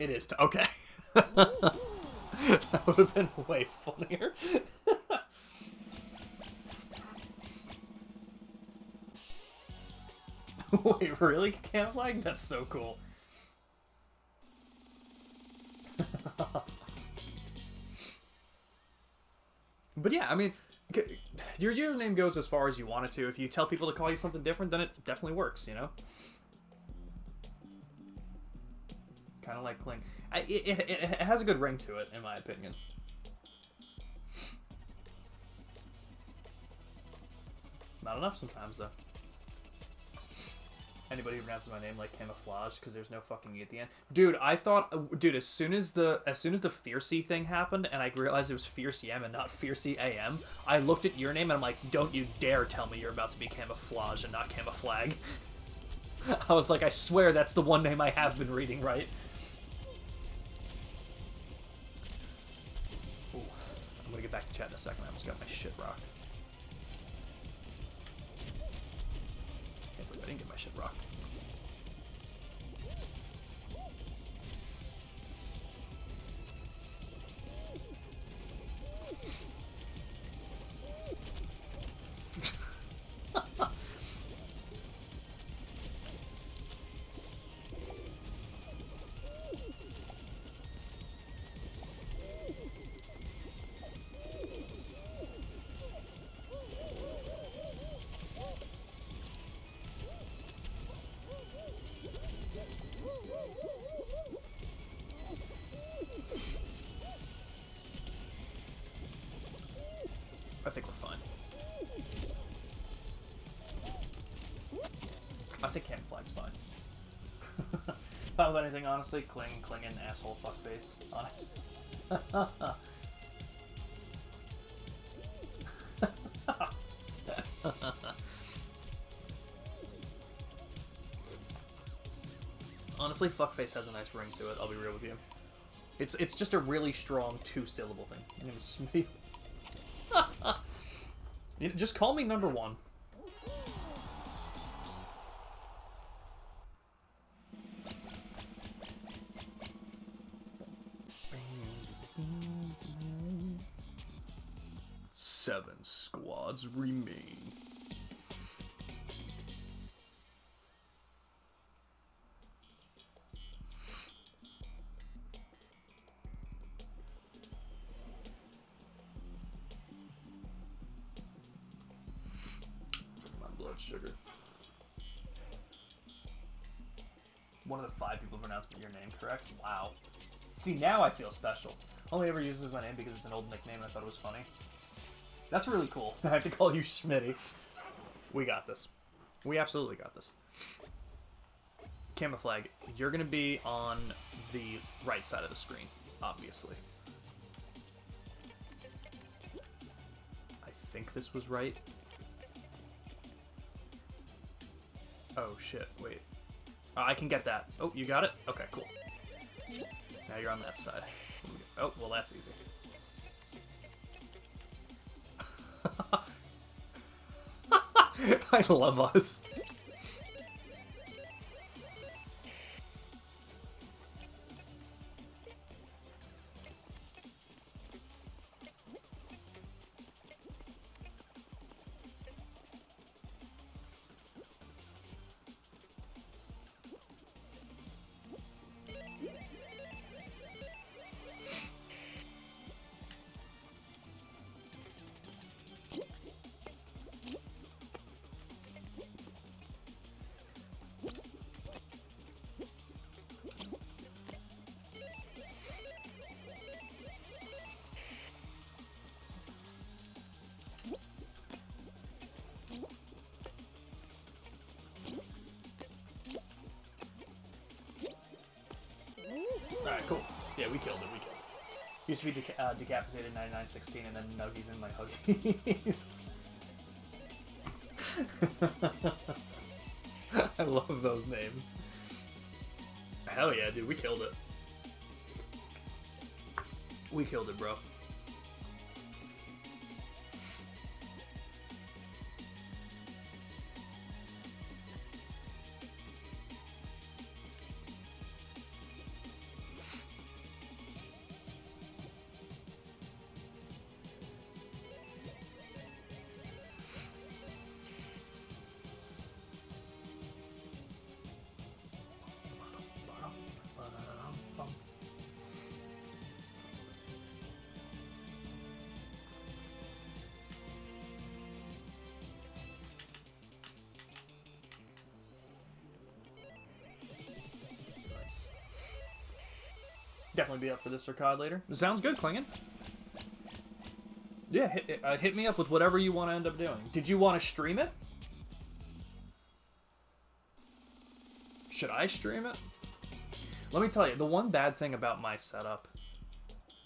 It is. Okay. That would have been way funnier. Wait, really? Camouflage? That's so cool. But yeah, I mean, your username goes as far as you want it to. If you tell people to call you something different, then it definitely works, you know? Kind of like Kling. It has a good ring to it, in my opinion. Not enough sometimes, though. Anybody who pronounces my name like camouflage because there's no fucking E at the end. Dude, I thought, dude, as soon as the Fiercey thing happened and I realized it was Fierce EM and not Fiercey AM, I looked at your name and I'm like, don't you dare tell me you're about to be camouflage and not camouflag. I was like, I swear that's the one name I have been reading right. Ooh, I'm gonna get back to chat in a second. I almost got my shit rocked. Can't believe I didn't get my shit rocked. I think we're fine. I think camouflage's fine. Not with anything, honestly. Clinging, asshole, fuckface. Honestly, fuckface has a nice ring to it. I'll be real with you. It's just a really strong two-syllable thing. My name is Smitty. Just call me number one. Seven squads remain. My blood sugar. One of the 5 people pronounced your name correct. Wow. See, now I feel special. Only ever uses my name because it's an old nickname and I thought it was funny. That's really cool. I have to call you Schmitty. We got this. We absolutely got this. Camouflage, you're going to be on the right side of the screen, obviously. I think this was right. Oh, shit. Wait. I can get that. Oh, you got it? Okay, cool. Now you're on that side. Oh, well, that's easy. I love us. Alright, cool. Yeah, we killed it. We killed it. Used to be decapitated 9916 and then Nuggies in my Huggies. I love those names. Hell yeah, dude. We killed it. We killed it, bro. Definitely be up for this or COD later. Sounds good, Klingen. Yeah, hit me up with whatever you want to end up doing. Did you want to stream it? Should I stream it? Let me tell you, the one bad thing about my setup,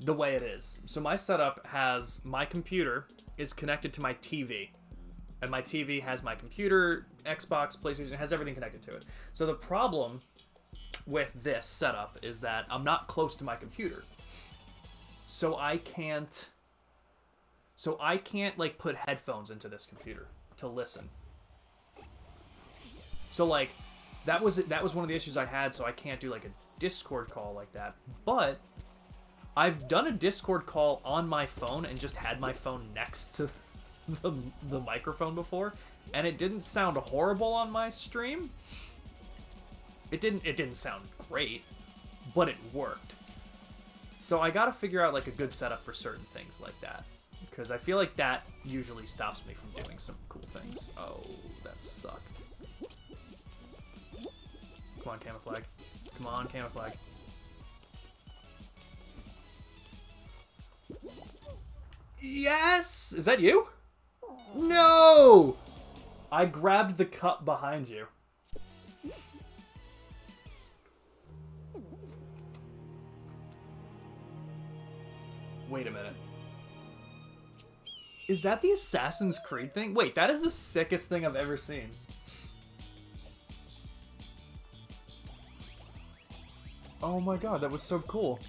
the way it is. So my setup has my computer is connected to my TV. And my TV has my computer, Xbox, PlayStation, it has everything connected to it. So the problem with this setup is that I'm not close to my computer. So I can't like put headphones into this computer to listen. So like that was one of the issues I had, so I can't do like a Discord call like that. But I've done a Discord call on my phone and just had my phone next to the microphone before, and it didn't sound horrible on my stream. It didn't sound great, but it worked. So I gotta figure out like a good setup for certain things like that, because I feel like that usually stops me from doing some cool things. Oh, that sucked. Come on, camouflage. Come on, camouflage. Yes! Is that you? No! I grabbed the cup behind you. Wait a minute. Is that the Assassin's Creed thing? Wait, that is the sickest thing I've ever seen. Oh my god, that was so cool.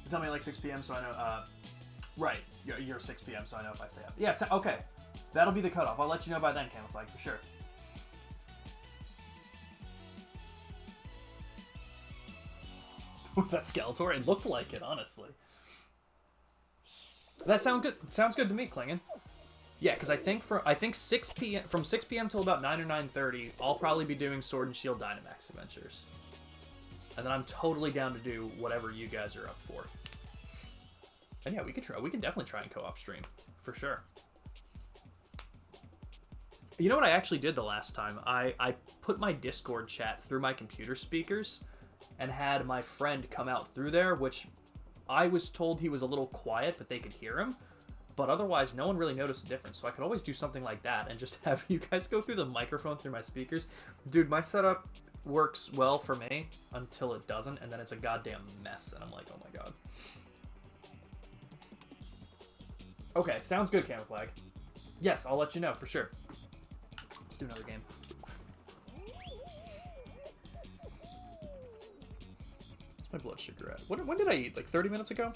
Tell me like 6 p.m. so I know, right, you're 6 p.m. so I know if I stay up. Yeah, okay. That'll be the cutoff. I'll let you know by then, Camouflage, for sure. Was that Skeletor? It looked like it, honestly. That sounds good. Sounds good to me, Klingen. Yeah, because I think 6 p.m. from 6 p.m. till about 9 or 9:30, I'll probably be doing Sword and Shield Dynamax adventures. And then I'm totally down to do whatever you guys are up for. And yeah, we could definitely try and co-op stream, for sure. You know what I actually did the last time? I put my Discord chat through my computer speakers and had my friend come out through there, which I was told he was a little quiet, but they could hear him. But otherwise, no one really noticed the difference. So I could always do something like that and just have you guys go through the microphone through my speakers. Dude, my setup works well for me until it doesn't, and then it's a goddamn mess, and I'm like, oh my god. Okay, sounds good, Camouflage. Yes, I'll let you know, for sure. Let's do another game. What's my blood sugar at? When did I eat? Like 30 minutes ago?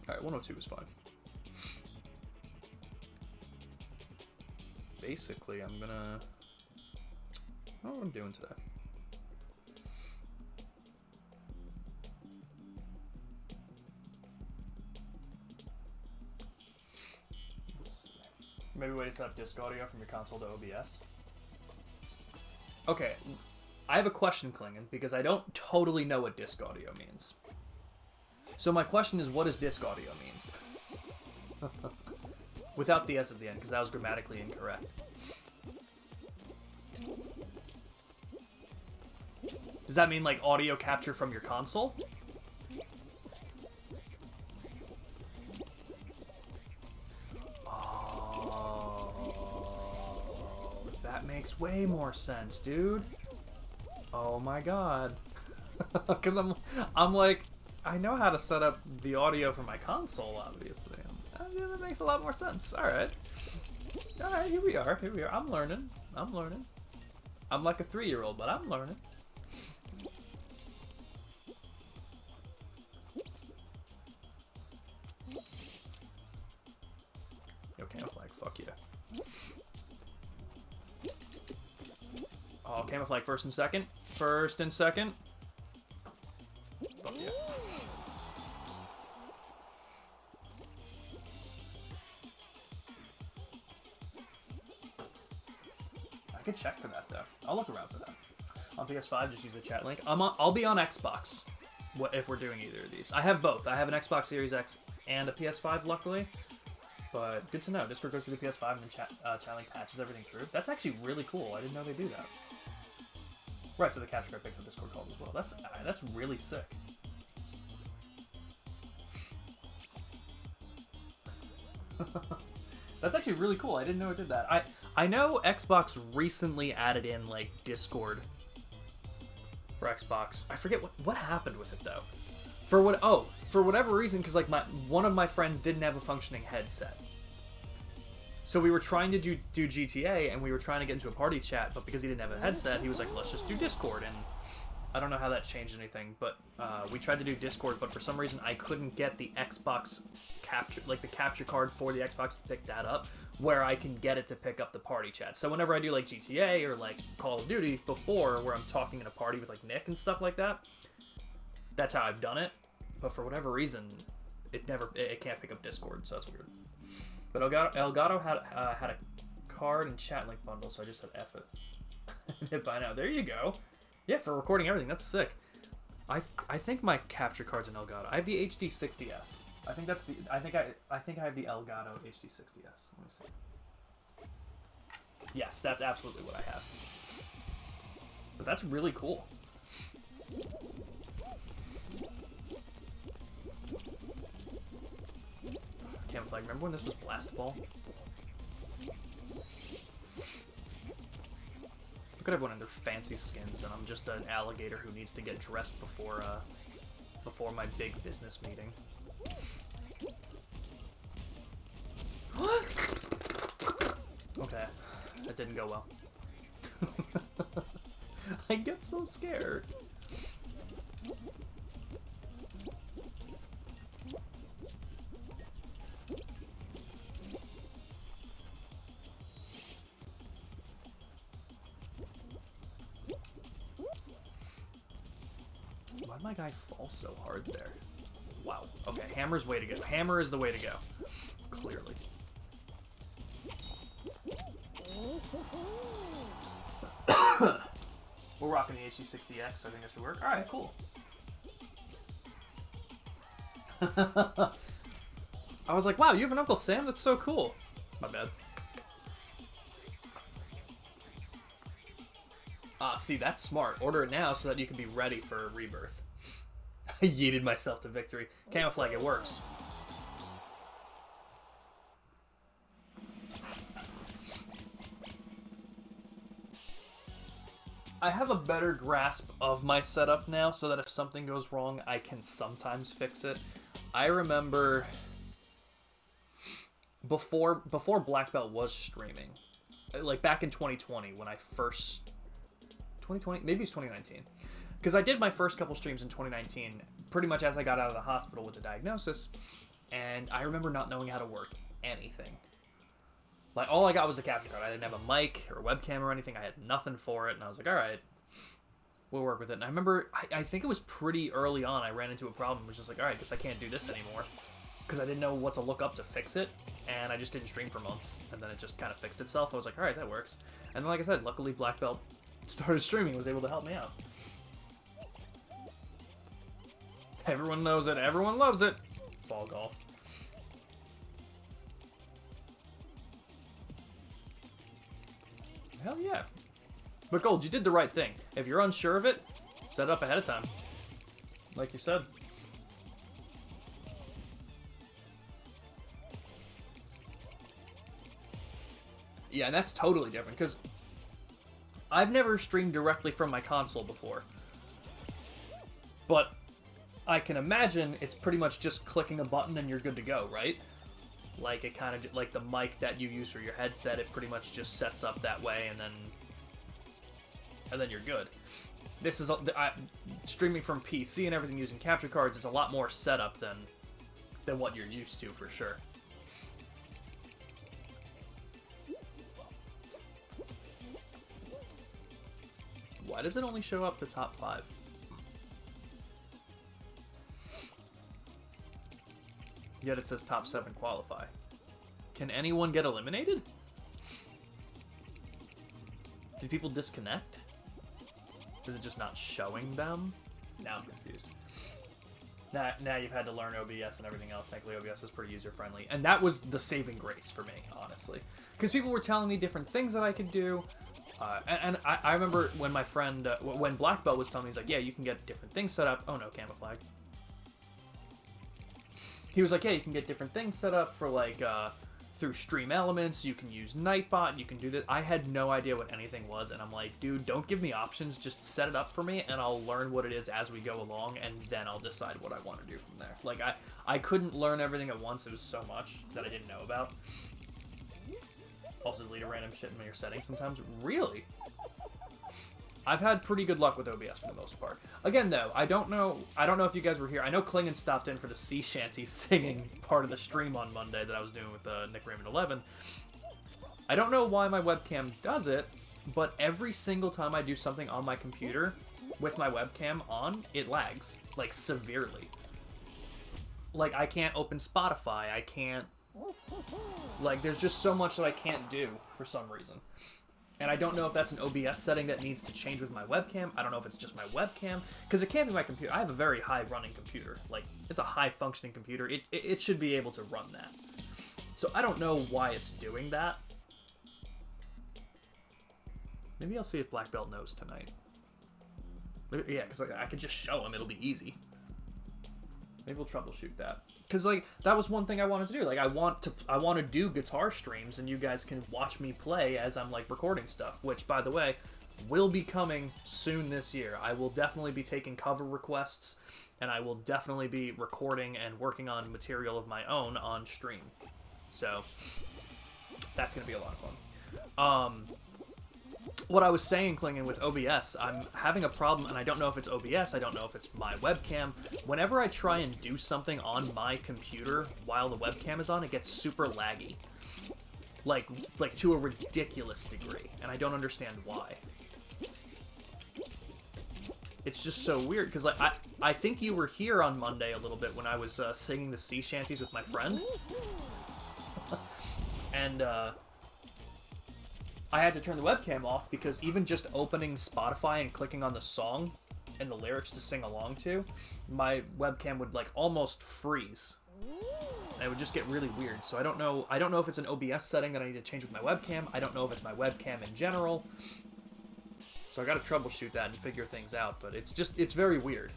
Alright, 102 is fine. Basically, I'm gonna... I don't know what I'm doing today. Maybe wait to set up disc audio from your console to OBS. Okay, I have a question, Klingen, because I don't totally know what disc audio means. So my question is, what does disc audio means? Without the S at the end, because that was grammatically incorrect. Does that mean like audio capture from your console? That makes way more sense, dude. Oh my god. Because I'm like, I know how to set up the audio for my console, obviously. Yeah, that makes a lot more sense. Alright. Alright, here we are. Here we are. I'm learning. I'm learning. I'm like a 3-year-old, but I'm learning. Yo, Camouflage, fuck yeah. Oh, Camouflage first and second. First and second. Fuck yeah. I could check for that, though. I'll look around for that. On PS5, just use the chat link. I'll be on Xbox if we're doing either of these. I have both. I have an Xbox Series X and a PS5, luckily. But good to know. Discord goes through the PS5 and then chat link patches everything through. That's actually really cool. I didn't know they do that. Right, so the capture card picks up Discord calls as well. That's really sick. That's actually really cool. I didn't know it did that. I know Xbox recently added in like Discord for Xbox. I forget what happened with it though. For whatever reason, because like one of my friends didn't have a functioning headset. So we were trying to do GTA, and we were trying to get into a party chat, but because he didn't have a headset, he was like, let's just do Discord, and I don't know how that changed anything, but we tried to do Discord, but for some reason I couldn't get the Xbox capture, like the capture card for the Xbox to pick that up, where I can get it to pick up the party chat. So whenever I do like GTA or like Call of Duty before, where I'm talking in a party with like Nick and stuff like that, that's how I've done it. But for whatever reason, it can't pick up Discord, so that's weird. But Elgato had a card and chat link bundle, so I just said F it. Hit buy now. There you go. Yeah, for recording everything, that's sick. I think my capture card's an Elgato. I have the HD60S. I think that's the. I think I have the Elgato HD60S. Let me see. Yes, that's absolutely what I have. But that's really cool. Camouflage. Remember when this was Blast Ball? Look at everyone in their fancy skins, and I'm just an alligator who needs to get dressed before my big business meeting. Okay, that didn't go well. I get so scared. Why'd my guy fall so hard there? Wow. Okay, hammer's way to go. Hammer is the way to go. Clearly. We're rocking the HD60X, so I think that should work. Alright, cool. I was like, wow, you have an Uncle Sam? That's so cool. My bad. See, that's smart. Order it now so that you can be ready for Rebirth. I yeeted myself to victory. Camouflage, it works. I have a better grasp of my setup now, so that if something goes wrong, I can sometimes fix it. I remember before Black Belt was streaming, like back in 2020 when I first... 2020? Maybe it's 2019. Because I did my first couple streams in 2019, pretty much as I got out of the hospital with the diagnosis, and I remember not knowing how to work anything. Like, all I got was the capture card. I didn't have a mic or a webcam or anything. I had nothing for it, and I was like, alright, we'll work with it. And I remember, I think it was pretty early on, I ran into a problem. It was just like, alright, guess I can't do this anymore. Because I didn't know what to look up to fix it, and I just didn't stream for months. And then it just kind of fixed itself. I was like, alright, that works. And then, like I said, luckily Black Belt started streaming, was able to help me out. Everyone knows it. Everyone loves it. Fall golf. Hell yeah. But Gold, you did the right thing. If you're unsure of it, set it up ahead of time. Like you said. Yeah, and that's totally different, because I've never streamed directly from my console before. But I can imagine it's pretty much just clicking a button and you're good to go, right? Like, it kind of, like the mic that you use for your headset, it pretty much just sets up that way, and then you're good. This is, streaming from PC and everything using capture cards is a lot more setup than what you're used to, for sure. Why does it only show up to top 5? Yet it says top 7 qualify. Can anyone get eliminated? Did people disconnect? Is it just not showing them? Now I'm confused. Now you've had to learn OBS and everything else. Thankfully, OBS is pretty user-friendly. And that was the saving grace for me, honestly. Because people were telling me different things that I could do. And I remember when my friend, when Black Belt was telling me, he's like, yeah, you can get different things set up. Oh no, camouflage. He was like, yeah, you can get different things set up for, like, through Stream Elements, you can use Nightbot, you can do that. I had no idea what anything was, and I'm like, dude, don't give me options, just set it up for me, and I'll learn what it is as we go along, and then I'll decide what I want to do from there. Like, I couldn't learn everything at once, it was so much that I didn't know about. Also delete a random shit in your settings sometimes. Really? I've had pretty good luck with OBS for the most part. Again, though, I don't know if you guys were here. I know Klingon stopped in for the sea shanty singing part of the stream on Monday that I was doing with Nick Raymond 11. I don't know why my webcam does it, but every single time I do something on my computer with my webcam on, it lags, like, severely. Like, I can't open Spotify, I can't... Like, there's just so much that I can't do for some reason. And I don't know if that's an OBS setting that needs to change with my webcam. I don't know if it's just my webcam. Because it can't be my computer. I have a very high-running computer. Like, it's a high-functioning computer. It should be able to run that. So I don't know why it's doing that. Maybe I'll see if Black Belt knows tonight. Yeah, because I could just show him. It'll be easy. Maybe we'll troubleshoot that. Because, like, that was one thing I wanted to do. Like, I want to do guitar streams, and you guys can watch me play as I'm, like, recording stuff. Which, by the way, will be coming soon this year. I will definitely be taking cover requests, and I will definitely be recording and working on material of my own on stream. So, that's going to be a lot of fun. What I was saying, Klingon, with OBS, I'm having a problem, and I don't know if it's OBS, I don't know if it's my webcam. Whenever I try and do something on my computer while the webcam is on, it gets super laggy. Like to a ridiculous degree, and I don't understand why. It's just so weird, because like, I think you were here on Monday a little bit when I was singing the sea shanties with my friend. And, I had to turn the webcam off because even just opening Spotify and clicking on the song and the lyrics to sing along to, my webcam would like almost freeze. And it would just get really weird. So I don't know if it's an OBS setting that I need to change with my webcam. I don't know if it's my webcam in general. So I got to troubleshoot that and figure things out, but it's very weird.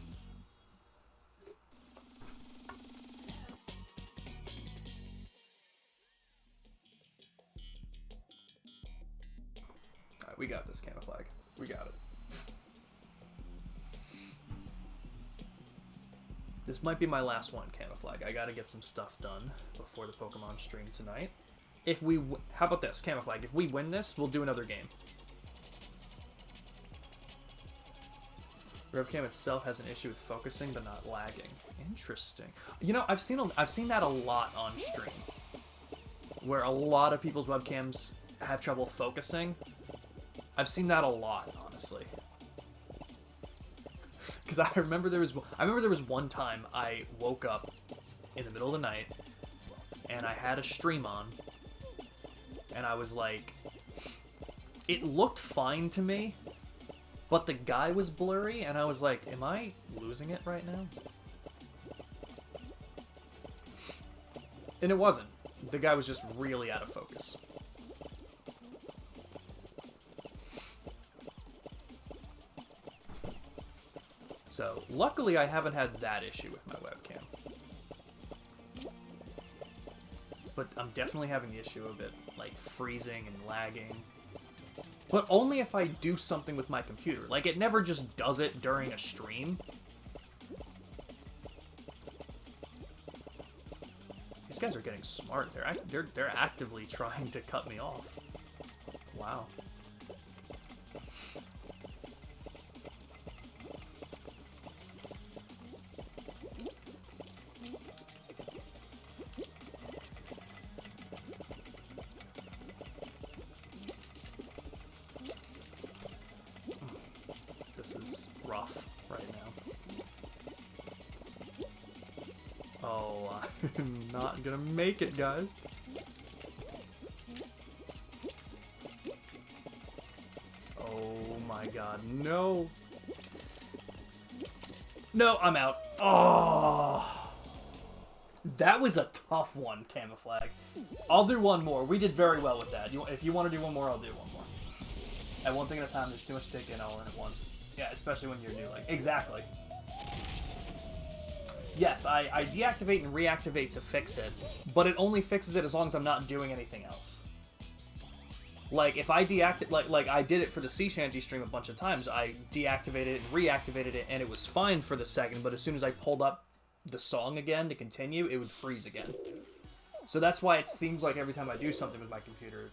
We got this, Camouflag. We got it. This might be my last one, Camouflag. I gotta get some stuff done before the Pokemon stream tonight. If we... How about this, Camouflag? If we win this, we'll do another game. Webcam itself has an issue with focusing, but not lagging. Interesting. You know, I've seen that a lot on stream. Where a lot of people's webcams have trouble focusing. I've seen that a lot, honestly. Because I remember there was one time I woke up in the middle of the night and I had a stream on and I was like, it looked fine to me, but the guy was blurry and I was like, am I losing it right now? And it wasn't. The guy was just really out of focus. So, luckily I haven't had that issue with my webcam. But I'm definitely having the issue of it, like, freezing and lagging. But only if I do something with my computer. Like, it never just does it during a stream. These guys are getting smart. They're actively trying to cut me off. Wow. This is rough right now. Oh, I'm not gonna make it, guys. Oh my god, no. No, I'm out. Oh, that was a tough one, Camouflag. I'll do one more. We did very well with that. If you want to do one more, I'll do one more. At one thing at a time, there's too much to take in all in at once. Yeah, especially when you're new. Like, exactly. Yes, I deactivate and reactivate to fix it, but it only fixes it as long as I'm not doing anything else. Like, if I deactivate, like I did it for the Sea Shanty stream a bunch of times, I deactivated it and reactivated it, and it was fine for the second, but as soon as I pulled up the song again to continue, it would freeze again. So that's why it seems like every time I do something with my computer,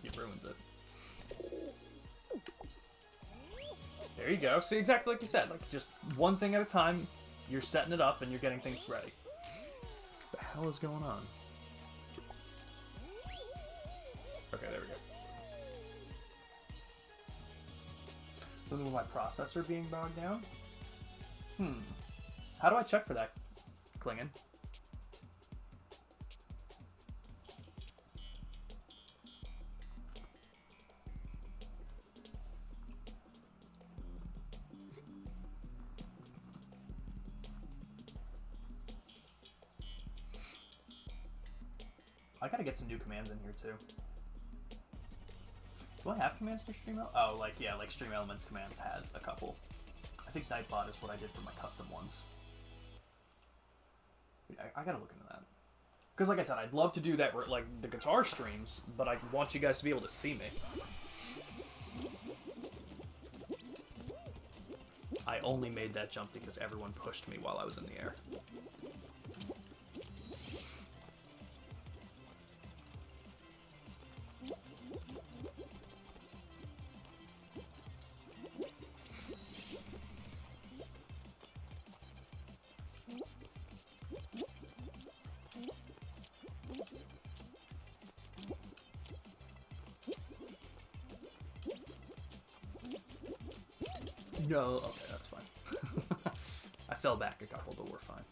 it ruins it. There you go. See, exactly like you said, like, just one thing at a time, you're setting it up and you're getting things ready. What the hell is going on? Okay, there we go. Something with my processor being bogged down? How do I check for that, Klingon? I gotta get some new commands in here too. Do I have commands for Stream Elements? Oh, like, yeah, like Stream Elements commands has a couple. I think Nightbot is what I did for my custom ones. I gotta look into that. Because, like I said, I'd love to do that, like, the guitar streams, but I want you guys to be able to see me. I only made that jump because everyone pushed me while I was in the air. No, okay, that's fine. I fell back a couple, but we're fine.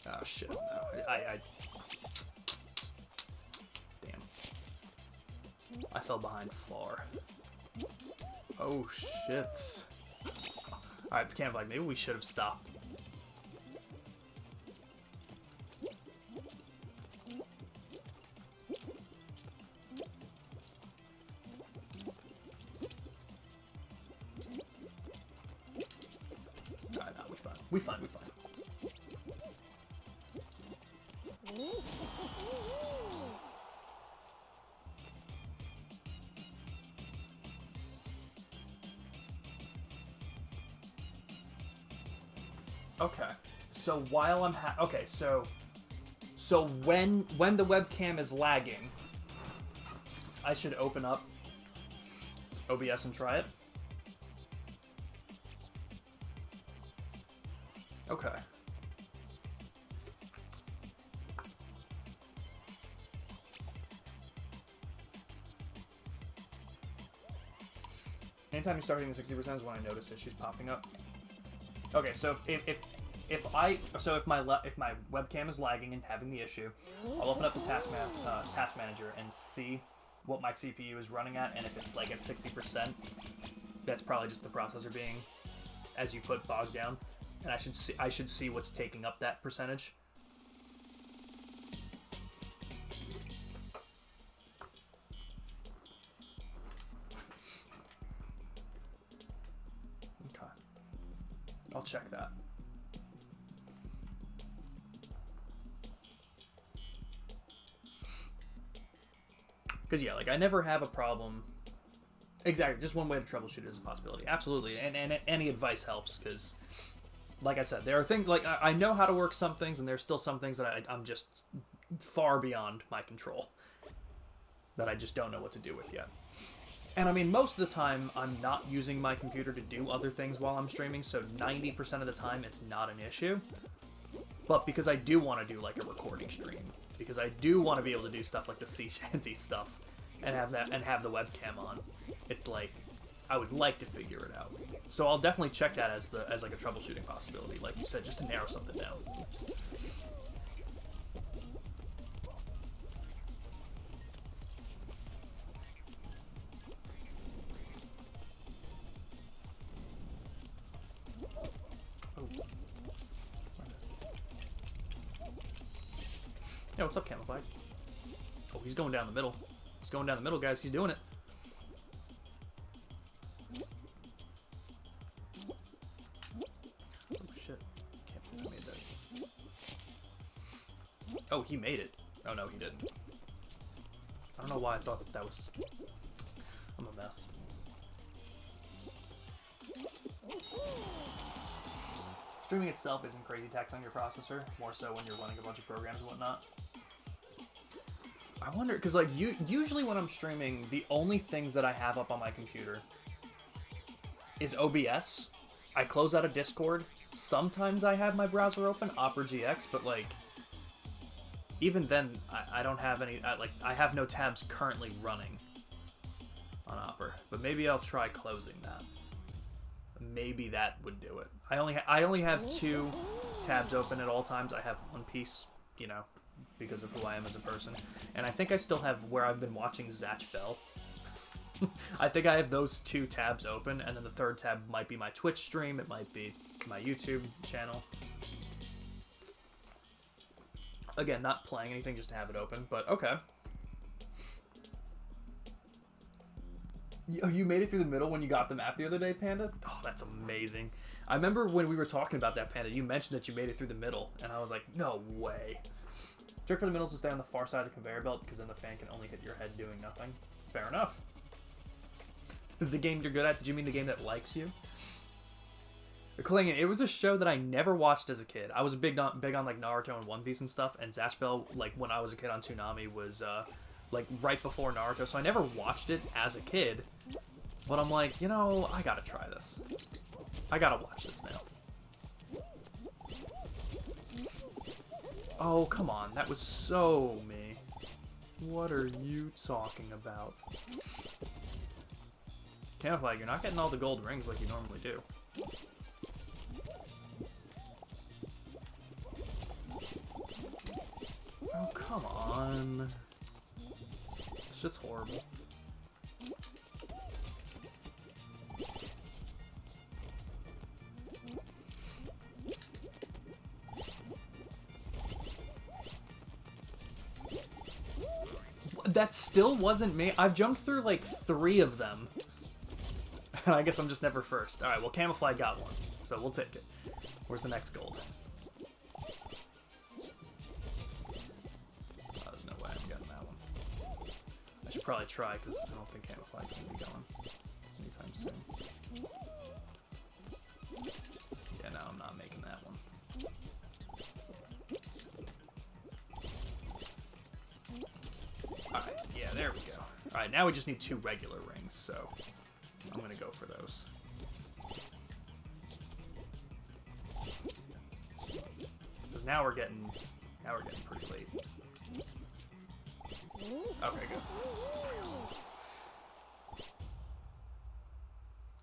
Oh shit, no. Damn. I fell behind far. Oh shit. Alright, Camp like maybe we should have stopped. We fine. Okay. So while I'm so when the webcam is lagging, I should open up OBS and try it. Okay. Anytime you start hitting 60% is when I notice issues popping up. Okay, so if my webcam is lagging and having the issue, I'll open up the task manager and see what my CPU is running at, and if it's like at 60%, that's probably just the processor being, as you put, bogged down. And I should see what's taking up that percentage. Okay. I'll check that. Because yeah, like I never have a problem. Exactly, just one way to troubleshoot it is a possibility. Absolutely, and any advice helps because, like I said, there are things like I know how to work some things, and there's still some things that I'm just far beyond my control that I just don't know what to do with yet. And I mean, most of the time I'm not using my computer to do other things while I'm streaming, so 90% of the time it's not an issue. But because I do want to do like a recording stream, because I do want to be able to do stuff like the Sea Shanty stuff and have the webcam on, it's like I would like to figure it out. So I'll definitely check that as like a troubleshooting possibility, like you said, just to narrow something down. Oops. Yeah, what's up, Camouflage? Oh, he's going down the middle. He's going down the middle, guys. He's doing it. Oh, he made it. Oh, no, he didn't. I don't know why I thought that was... I'm a mess. Streaming itself isn't crazy tax on your processor, more so when you're running a bunch of programs and whatnot. I wonder, because like usually when I'm streaming, the only things that I have up on my computer is OBS. I close out of Discord. Sometimes I have my browser open, Opera GX, but like even then, I don't have any. I have no tabs currently running on Opera, but maybe I'll try closing that. Maybe that would do it. I only have 2 tabs open at all times. I have One Piece, you know, because of who I am as a person, and I think I still have where I've been watching Zatch Bell. I think I have those 2 tabs open, and then the 3rd tab might be my Twitch stream. It might be my YouTube channel. Again, not playing anything, just to have it open, but okay. You made it through the middle when you got the map the other day, Panda? Oh, that's amazing. I remember when we were talking about that, Panda, you mentioned that you made it through the middle, and I was like, no way. Trick for the middle is to stay on the far side of the conveyor belt, because then the fan can only hit your head doing nothing. Fair enough. The game you're good at? Did you mean the game that likes you? Klingin, it was a show that I never watched as a kid. I was big on like Naruto and One Piece and stuff, and Zatch Bell, like when I was a kid on Toonami, was like right before Naruto, so I never watched it as a kid. But I'm like, you know, I gotta try this. I gotta watch this now. Oh, come on. That was so me. What are you talking about? Camouflage, you're not getting all the gold rings like you normally do. Oh, come on. This shit's horrible. That still wasn't me. I've jumped through like 3 of them. And I guess I'm just never first. Alright, well, Camouflage got one, so we'll take it. Where's the next gold? Oh, there's no way I'm getting that one. I should probably try, because I don't think Camouflage's going to be going anytime soon. Yeah, no, I'm not making that one. Alright, yeah, there we go. Alright, now we just need 2 regular rings, so I'm gonna go for those. Because now we're getting pretty late. Okay, good.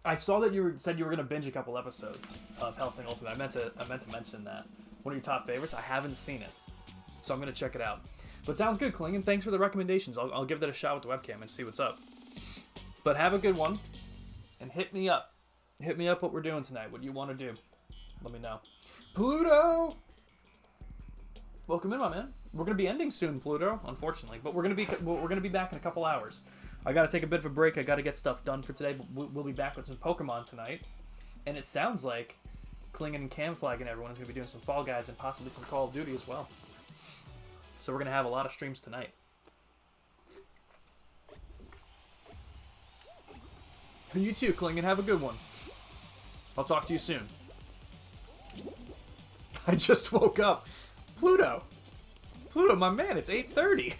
I saw that you said you were gonna binge a couple episodes of Hellsing Ultimate. I meant to mention that. One of your top favorites. I haven't seen it, so I'm gonna check it out. But sounds good, Klingen. Thanks for the recommendations. I'll give that a shot with the webcam and see what's up. But have a good one, and hit me up. Hit me up what we're doing tonight. What do you want to do? Let me know. Pluto! Welcome in, my man. We're gonna be ending soon, Pluto, unfortunately, but we're gonna be back in a couple hours. I gotta take a bit of a break. I gotta get stuff done for today, but we'll be back with some Pokemon tonight. And it sounds like Klingen and Camouflage and everyone is gonna be doing some Fall Guys and possibly some Call of Duty as well. So we're going to have a lot of streams tonight. And you too, Klingen. Have a good one. I'll talk to you soon. I just woke up. Pluto. Pluto, my man, it's 8:30.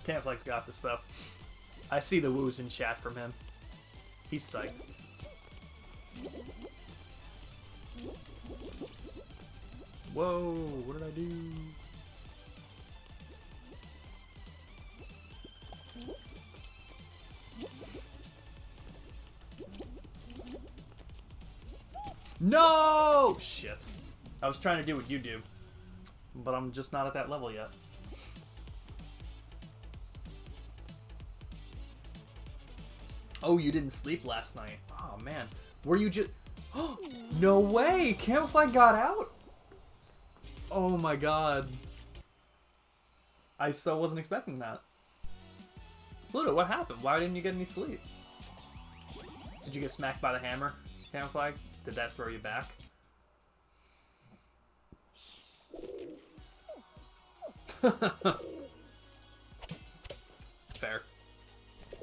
Camouflage's got this stuff. I see the woos in chat from him. He's psyched. Whoa, what did I do? No! Shit. I was trying to do what you do, but I'm just not at that level yet. Oh, you didn't sleep last night. Oh, man. Were you just... Oh, no way! Camouflage got out? Oh my god. I so wasn't expecting that. Pluto, what happened? Why didn't you get any sleep? Did you get smacked by the hammer, Camouflage? Did that throw you back? Fair.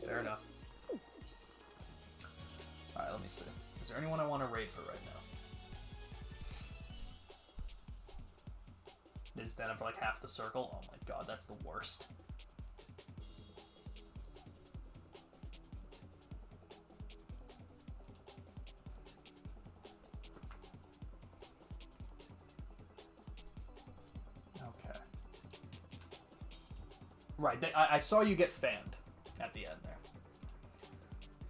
Fair enough. Alright, let me see. Is there anyone I want to raid for right now? Instead of like half the circle? Oh my god, that's the worst. Okay. Right, I saw you get fanned at the end there.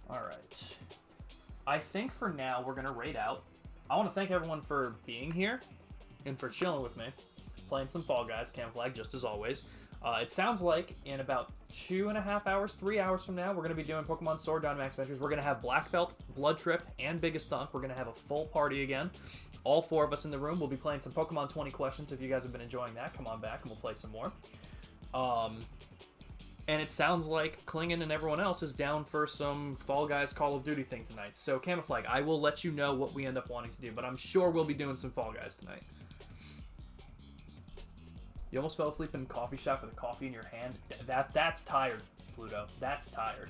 Alright. I think for now we're going to raid out. I want to thank everyone for being here and for chilling with me. Playing some Fall Guys, Camouflage, just as always. It sounds like in about 2.5 hours, 3 hours from now, we're going to be doing Pokemon Sword Dynamax Adventures. We're going to have Black Belt, Blood Trip, and Biggest Thunk. We're going to have a full party again. All 4 of us in the room. We'll be playing some Pokemon 20 questions. If you guys have been enjoying that, come on back and we'll play some more. And it sounds like Klingon and everyone else is down for some Fall Guys Call of Duty thing tonight. So, Camouflage, I will let you know what we end up wanting to do, but I'm sure we'll be doing some Fall Guys tonight. You almost fell asleep in a coffee shop with a coffee in your hand? That's tired, Pluto. That's tired.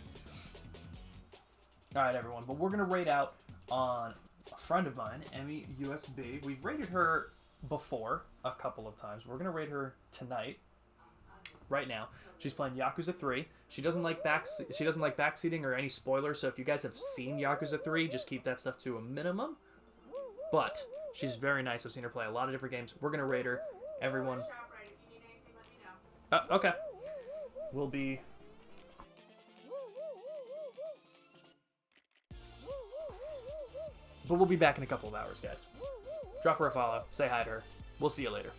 Alright, everyone, but we're going to raid out on a friend of mine, Emmy USB. We've raided her before a couple of times. We're going to raid her tonight. Right now, she's playing Yakuza 3. She doesn't like backseating or any spoilers, so if you guys have seen Yakuza 3, just keep that stuff to a minimum. But she's very nice. I've seen her play a lot of different games. We're gonna raid her. Everyone. Okay. We'll be. But we'll be back in a couple of hours, guys. Drop her a follow. Say hi to her. We'll see you later.